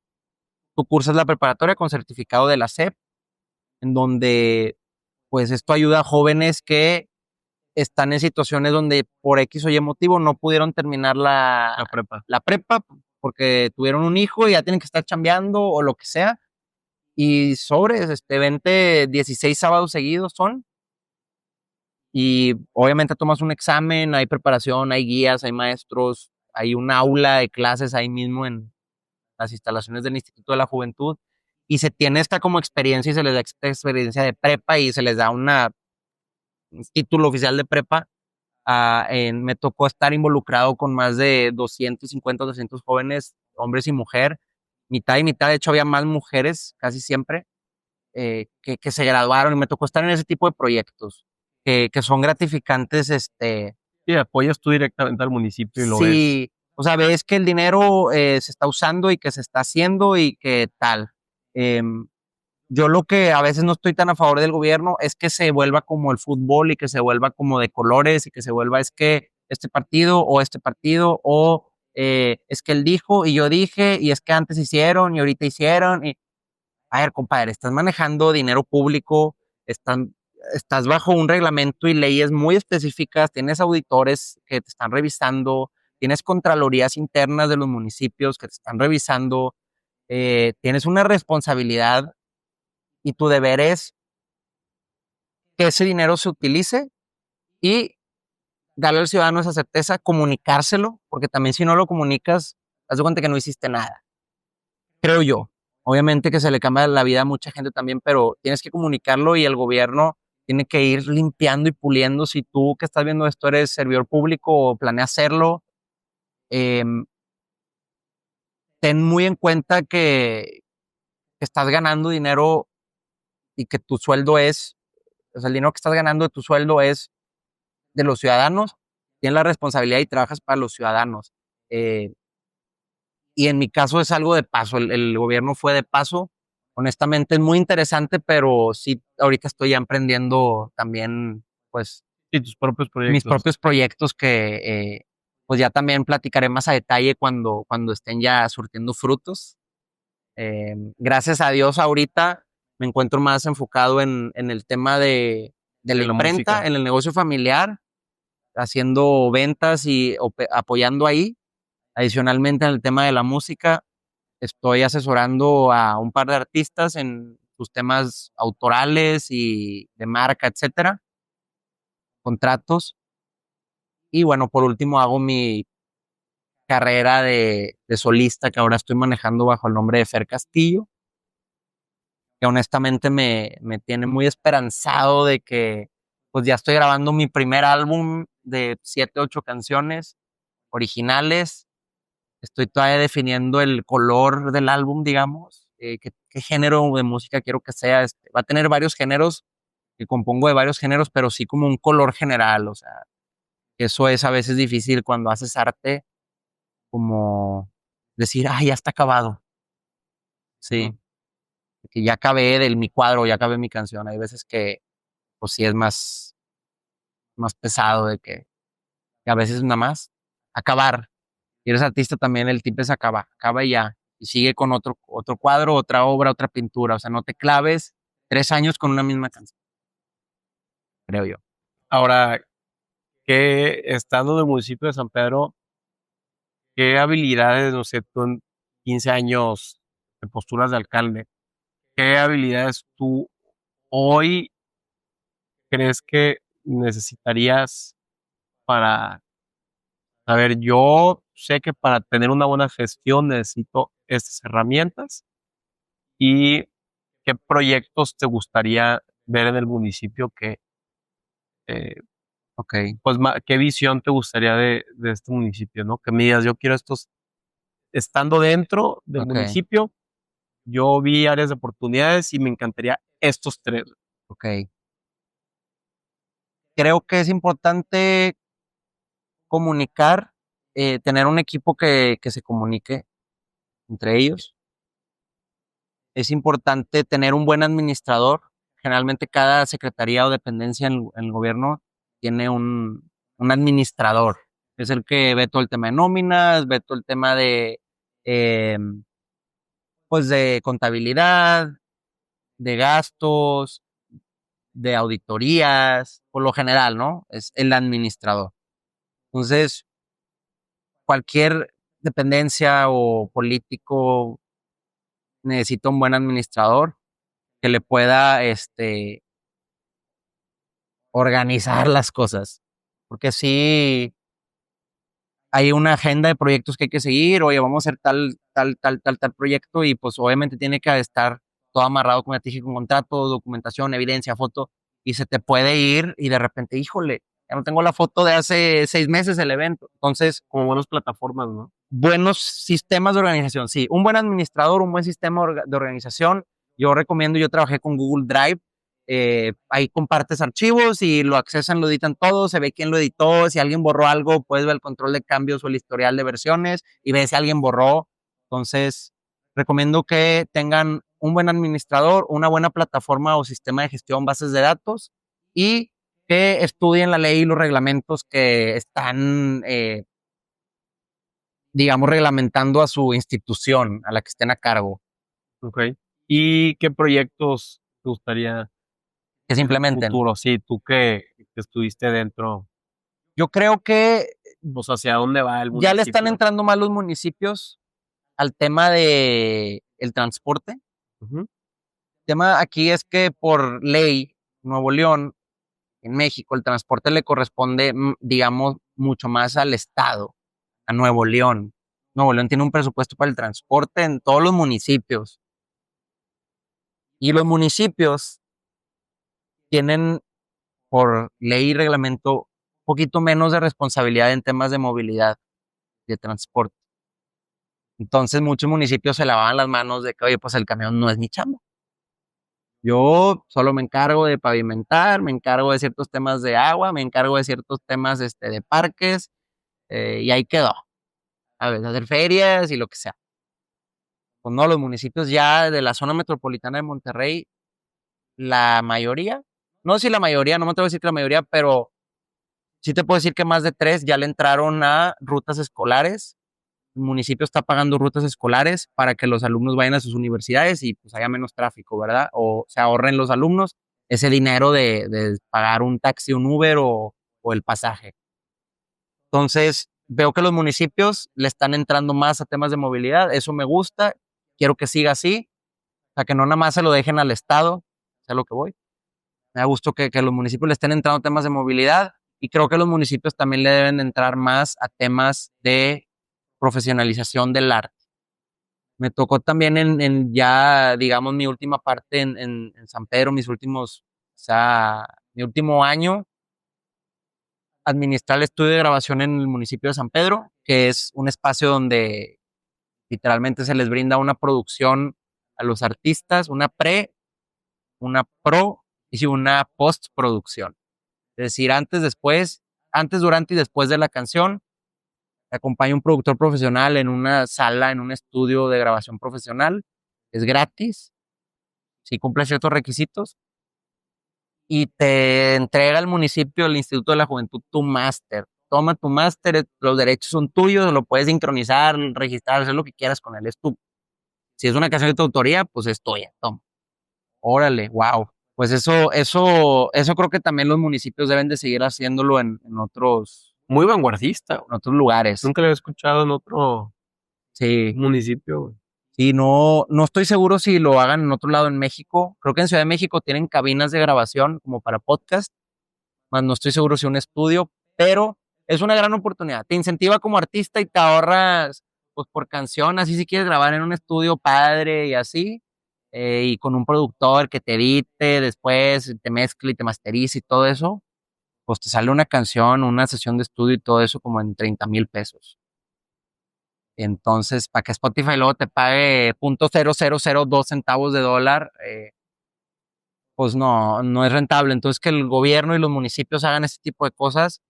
[SPEAKER 2] Tú cursas la preparatoria con certificado de la SEP, en donde pues esto ayuda a jóvenes que están en situaciones donde por X o Y motivo no pudieron terminar
[SPEAKER 1] la prepa.
[SPEAKER 2] la prepa porque tuvieron un hijo y ya tienen que estar chambeando o lo que sea. Y sobres, 20, 16 sábados seguidos son. Y obviamente tomas un examen, hay preparación, hay guías, hay maestros, hay un aula de clases ahí mismo en las instalaciones del Instituto de la Juventud. Y se tiene esta como experiencia y se les da esta experiencia de prepa y se les da un título oficial de prepa. Me tocó estar involucrado con más de 250, 200 jóvenes, hombres y mujer, mitad y mitad. De hecho, había más mujeres casi siempre que se graduaron y me tocó estar en ese tipo de proyectos que son gratificantes.
[SPEAKER 1] Sí, apoyas tú directamente al municipio y lo ves.
[SPEAKER 2] Sí, o sea, ves que el dinero se está usando y que se está haciendo y que tal. Em, yo lo que a veces no estoy tan a favor del gobierno es que se vuelva como el fútbol y que se vuelva como de colores y que se vuelva es que este partido o es que él dijo y yo dije y es que antes hicieron y ahorita hicieron. A ver, compadre, estás manejando dinero público, están, estás bajo un reglamento y leyes muy específicas, tienes auditores que te están revisando, tienes contralorías internas de los municipios que te están revisando, tienes una responsabilidad y tu deber es que ese dinero se utilice y darle al ciudadano esa certeza, comunicárselo, porque también si no lo comunicas, haz de cuenta que no hiciste nada, creo yo. Obviamente que se le cambia la vida a mucha gente también, pero tienes que comunicarlo y el gobierno tiene que ir limpiando y puliendo. Si tú que estás viendo esto eres servidor público o planeas hacerlo, eh, ten muy en cuenta que estás ganando dinero y que tu sueldo o sea, el dinero que estás ganando de tu sueldo es de los ciudadanos, tienes la responsabilidad y trabajas para los ciudadanos. Eh, y en mi caso es algo de paso, el gobierno fue de paso. Honestamente es muy interesante, pero sí, ahorita estoy ya emprendiendo también, pues,
[SPEAKER 1] Sí, tus propios
[SPEAKER 2] mis
[SPEAKER 1] proyectos.
[SPEAKER 2] propios proyectos que, pues, ya también platicaré más a detalle cuando estén ya surtiendo frutos. Gracias a Dios, ahorita me encuentro más enfocado en el tema de la
[SPEAKER 1] En la
[SPEAKER 2] imprenta,
[SPEAKER 1] música.
[SPEAKER 2] en el negocio familiar, haciendo ventas y apoyando ahí. Adicionalmente, en el tema de la música, estoy asesorando a un par de artistas en sus temas autorales y de marca, etcétera, contratos. Y bueno, por último hago mi carrera de solista que ahora estoy manejando bajo el nombre de Fer Castillo, que honestamente me tiene muy esperanzado de que pues ya estoy grabando mi primer álbum de 7, 8 canciones originales. Estoy todavía definiendo el color del álbum, digamos, qué género de música quiero que sea. Va a tener varios géneros, que compongo de varios géneros, pero sí como un color general, o sea, eso es a veces difícil cuando haces arte, como decir, ah, ya está acabado,
[SPEAKER 1] Ujú.
[SPEAKER 2] sí, que ya acabé mi cuadro, ya acabé mi canción. Hay veces que, pues sí es más pesado de que a veces nada más acabar. Si eres artista también el tip es acaba y ya. y sigue con otro cuadro, otra obra, otra pintura. O sea, no te claves 3 años con una misma canción, creo yo.
[SPEAKER 1] Ahora, que estando en el municipio de San Pedro, ¿qué habilidades, no sé, tú en 15 años de posturas de alcalde, qué habilidades tú hoy crees que necesitarías para saber? Yo sé que para tener una buena gestión necesito estas herramientas, y qué proyectos te gustaría ver en el municipio que, eh,
[SPEAKER 2] Ok,
[SPEAKER 1] pues, qué visión te gustaría de este municipio, ¿no? Que me digas, yo quiero estos, estando dentro del
[SPEAKER 2] ok,
[SPEAKER 1] municipio, yo vi áreas de oportunidades y me encantaría estos tres.
[SPEAKER 2] ok. Creo que es importante comunicar, tener un equipo que se comunique entre ellos. Es importante tener un buen administrador. Generalmente cada secretaría o dependencia en el gobierno tiene un administrador. Es el que ve todo el tema de nóminas, ve todo el tema eh, pues de contabilidad, de gastos, de auditorías, por lo general, ¿no? Es el administrador. Entonces, cualquier dependencia o político necesita un buen administrador que le pueda, organizar las cosas. Porque sí hay una agenda de proyectos que hay que seguir, oye, vamos a hacer tal proyecto y pues obviamente tiene que estar todo amarrado, como ya te dije, con contrato, documentación, evidencia, foto, y se te puede ir y de repente, híjole, ya no tengo la foto de hace 6 meses del evento. Entonces,
[SPEAKER 1] Como buenas plataformas, ¿no?
[SPEAKER 2] buenos sistemas de organización, sí, un buen administrador, un buen sistema de organización. Yo recomiendo, yo trabajé con Google Drive, ahí compartes archivos y lo accesan, lo editan todo, se ve quién lo editó, si alguien borró algo, puedes ver el control de cambios o el historial de versiones y ves si alguien borró. Entonces, recomiendo que tengan un buen administrador, una buena plataforma o sistema de gestión, bases de datos, y que estudien la ley y los reglamentos que están, digamos, reglamentando a su institución, a la que estén a cargo,
[SPEAKER 1] Ok. ¿Y qué proyectos te gustaría
[SPEAKER 2] que se
[SPEAKER 1] en un
[SPEAKER 2] implementen.
[SPEAKER 1] futuro? Sí, tú que estuviste dentro,
[SPEAKER 2] Yo creo que
[SPEAKER 1] pues, ¿hacia dónde va el
[SPEAKER 2] ya le están
[SPEAKER 1] municipio?
[SPEAKER 2] entrando más los municipios al tema de el transporte. El
[SPEAKER 1] Ujú.
[SPEAKER 2] tema aquí es que por ley, Nuevo León, en México, el transporte le corresponde, digamos, mucho más al Estado, a Nuevo León. Nuevo León tiene un presupuesto para el transporte en todos los municipios. Y los municipios tienen por ley y reglamento un poquito menos de responsabilidad en temas de movilidad, de transporte. Entonces muchos municipios se lavaban las manos de que, oye, pues el camión no es mi chamba. Yo solo me encargo de pavimentar, me encargo de ciertos temas de agua, me encargo de ciertos temas de parques, y ahí quedó. A veces hacer ferias y lo que sea. Pues no, los municipios ya de la zona metropolitana de Monterrey, la mayoría, no sé si la mayoría, no me atrevo a decir que la mayoría, pero sí te puedo decir que más de 3 ya le entraron a rutas escolares. El municipio está pagando rutas escolares para que los alumnos vayan a sus universidades y pues haya menos tráfico, ¿verdad? O se ahorren los alumnos ese dinero de pagar un taxi, un Uber o el pasaje. Entonces, veo que los municipios le están entrando más a temas de movilidad. Eso me gusta. Quiero que siga así. O sea, que no nada más se lo dejen al Estado. Sé a lo que voy. Me da gusto que los municipios le estén entrando a temas de movilidad y creo que los municipios también le deben entrar más a temas de profesionalización del arte. Me tocó también en ya, digamos, mi última parte en San Pedro, mis últimos, o sea, mi último año, administrar el estudio de grabación en el municipio de San Pedro, que es un espacio donde literalmente se les brinda una producción a los artistas, una pre, una pro y una postproducción. Es decir, antes, después, antes, durante y después de la canción, te acompaña un productor profesional en una sala, en un estudio de grabación profesional. Es gratis, si cumple ciertos requisitos, y te entrega al municipio, el Instituto de la Juventud, tu máster. Toma tu máster, los derechos son tuyos, lo puedes sincronizar, registrar, hacer lo que quieras con él, es tú. Si es una canción de tu autoría, pues es tuya, toma. Órale, wow. Pues eso creo que también los municipios deben de seguir haciéndolo
[SPEAKER 1] Muy vanguardista.
[SPEAKER 2] en otros lugares.
[SPEAKER 1] Nunca lo había escuchado en otro
[SPEAKER 2] Sí,
[SPEAKER 1] municipio, güey.
[SPEAKER 2] sí, no estoy seguro si lo hagan en otro lado en México. Creo que en Ciudad de México tienen cabinas de grabación como para podcast, más no estoy seguro si un estudio, pero es una gran oportunidad. Te incentiva como artista y te ahorras, pues por canción, así si quieres grabar en un estudio padre y así, y con un productor que te edite, después te mezcle y te masterice y todo eso, pues te sale una canción, una sesión de estudio y todo eso como en 30,000 pesos. Entonces, para que Spotify luego te pague $0.0002 pues no es rentable. Entonces, que el gobierno y los municipios hagan ese tipo de cosas,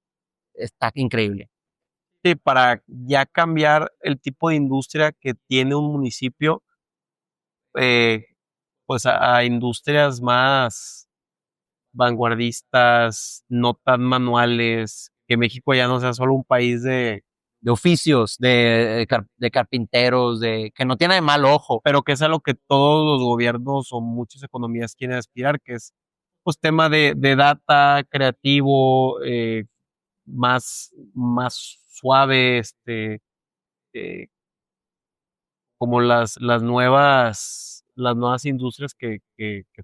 [SPEAKER 2] está increíble.
[SPEAKER 1] Sí, para ya cambiar el tipo de industria que tiene un municipio, eh, pues a industrias más vanguardistas, no tan manuales, que México ya no sea solo un país
[SPEAKER 2] De oficios, de carpinteros, que no tiene de mal ojo.
[SPEAKER 1] pero que es a lo que todos los gobiernos o muchas economías quieren aspirar, que es pues tema de data creativo, más suave, eh, como las nuevas industrias que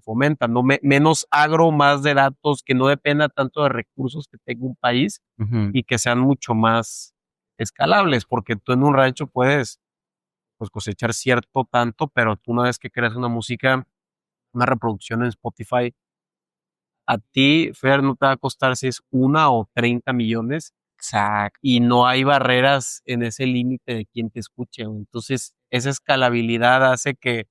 [SPEAKER 1] fomentan, ¿no? Menos agro, más de datos, que no dependa tanto de recursos que tenga un país
[SPEAKER 2] Ujú.
[SPEAKER 1] y que sean mucho más escalables, porque tú en un rancho puedes pues cosechar cierto tanto, pero tú una vez que creas una música, una reproducción en Spotify, a ti, Fer, no te va a costar si es 1 o 30 millones
[SPEAKER 2] Exacto.
[SPEAKER 1] y no hay barreras en ese límite de quién te escuche, güey. Entonces, esa escalabilidad hace que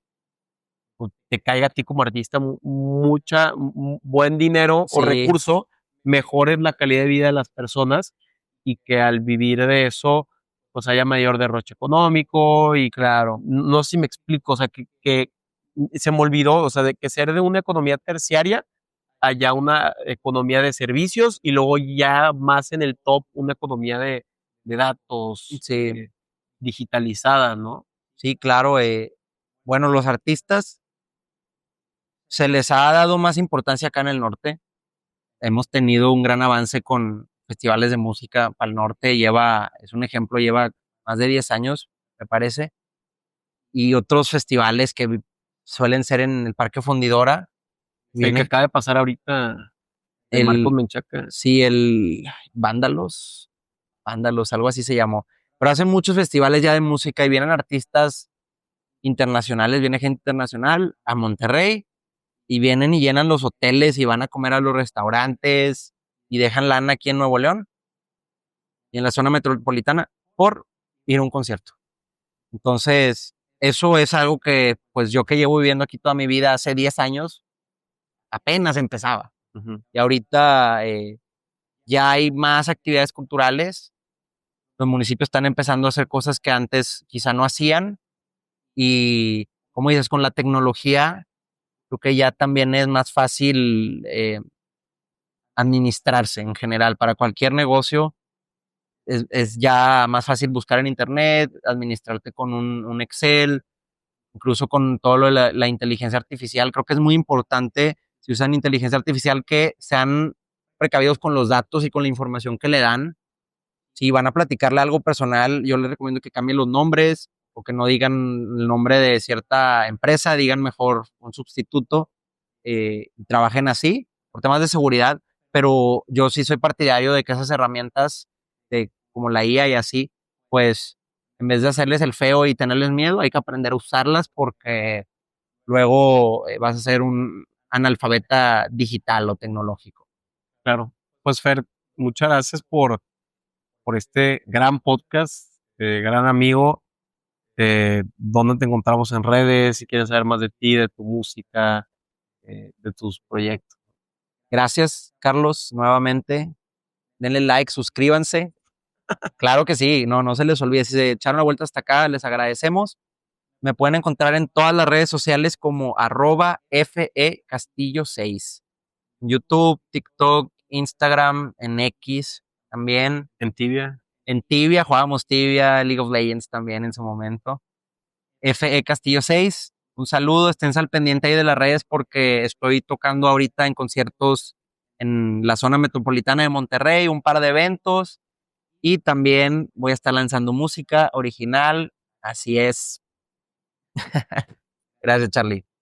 [SPEAKER 1] pues, te caiga a ti como artista buen dinero o
[SPEAKER 2] Sí,
[SPEAKER 1] recurso, mejores la calidad de vida de las personas y que al vivir de eso, pues haya mayor derroche económico y
[SPEAKER 2] claro.
[SPEAKER 1] no sé si me explico, o sea, que se me olvidó, o sea, de que ser de una economía terciaria allá una economía de servicios y luego ya más en el top una economía de datos
[SPEAKER 2] Sí,
[SPEAKER 1] digitalizada, ¿no?
[SPEAKER 2] sí, claro. Bueno, los artistas se les ha dado más importancia acá en el norte. Hemos tenido un gran avance con festivales de música para el norte. Es un ejemplo, lleva más de 10 años, me parece. Y otros festivales que suelen ser en el Parque Fundidora.
[SPEAKER 1] El que
[SPEAKER 2] Viene
[SPEAKER 1] acaba de pasar ahorita de Marcos
[SPEAKER 2] el,
[SPEAKER 1] Menchaca.
[SPEAKER 2] sí, Vándalos, algo así se llamó. Pero hacen muchos festivales ya de música y vienen artistas internacionales, viene gente internacional a Monterrey y vienen y llenan los hoteles y van a comer a los restaurantes y dejan lana aquí en Nuevo León y en la zona metropolitana por ir a un concierto. Entonces, eso es algo que, pues yo que llevo viviendo aquí toda mi vida, hace 10 años, apenas empezaba.
[SPEAKER 1] Ujú.
[SPEAKER 2] Y ahorita ya hay más actividades culturales. Los municipios están empezando a hacer cosas que antes quizá no hacían. Y, como dices, con la tecnología, creo que ya también es más fácil administrarse en general. Para cualquier negocio es ya más fácil buscar en internet, administrarte con un Excel, incluso con todo lo de la inteligencia artificial. Creo que es muy importante, si usan inteligencia artificial, que sean precavidos con los datos y con la información que le dan. Si van a platicarle algo personal, yo les recomiendo que cambien los nombres o que no digan el nombre de cierta empresa, digan mejor un sustituto, trabajen así por temas de seguridad, pero yo sí soy partidario de que esas herramientas como la IA y así, pues en vez de hacerles el feo y tenerles miedo, hay que aprender a usarlas porque luego vas a ser un analfabeta digital o tecnológico.
[SPEAKER 1] Claro. Pues Fer, muchas gracias por este gran podcast, gran amigo. ¿Dónde te encontramos en redes? Si quieres saber más de ti, de tu música, de tus proyectos.
[SPEAKER 2] Gracias, Carlos, nuevamente. Denle like, suscríbanse. Claro que sí, no se les olvide. Si se echaron la vuelta hasta acá, les agradecemos. Me pueden encontrar en todas las redes sociales como @FECastillo6. YouTube, TikTok, Instagram, en X también.
[SPEAKER 1] En Tibia.
[SPEAKER 2] En Tibia, jugábamos Tibia, League of Legends también en su momento. FE Castillo 6. Un saludo, estén al pendiente ahí de las redes porque estoy tocando ahorita en conciertos en la zona metropolitana de Monterrey, un par de eventos y también voy a estar lanzando música original. Así es. Gracias, Charlie.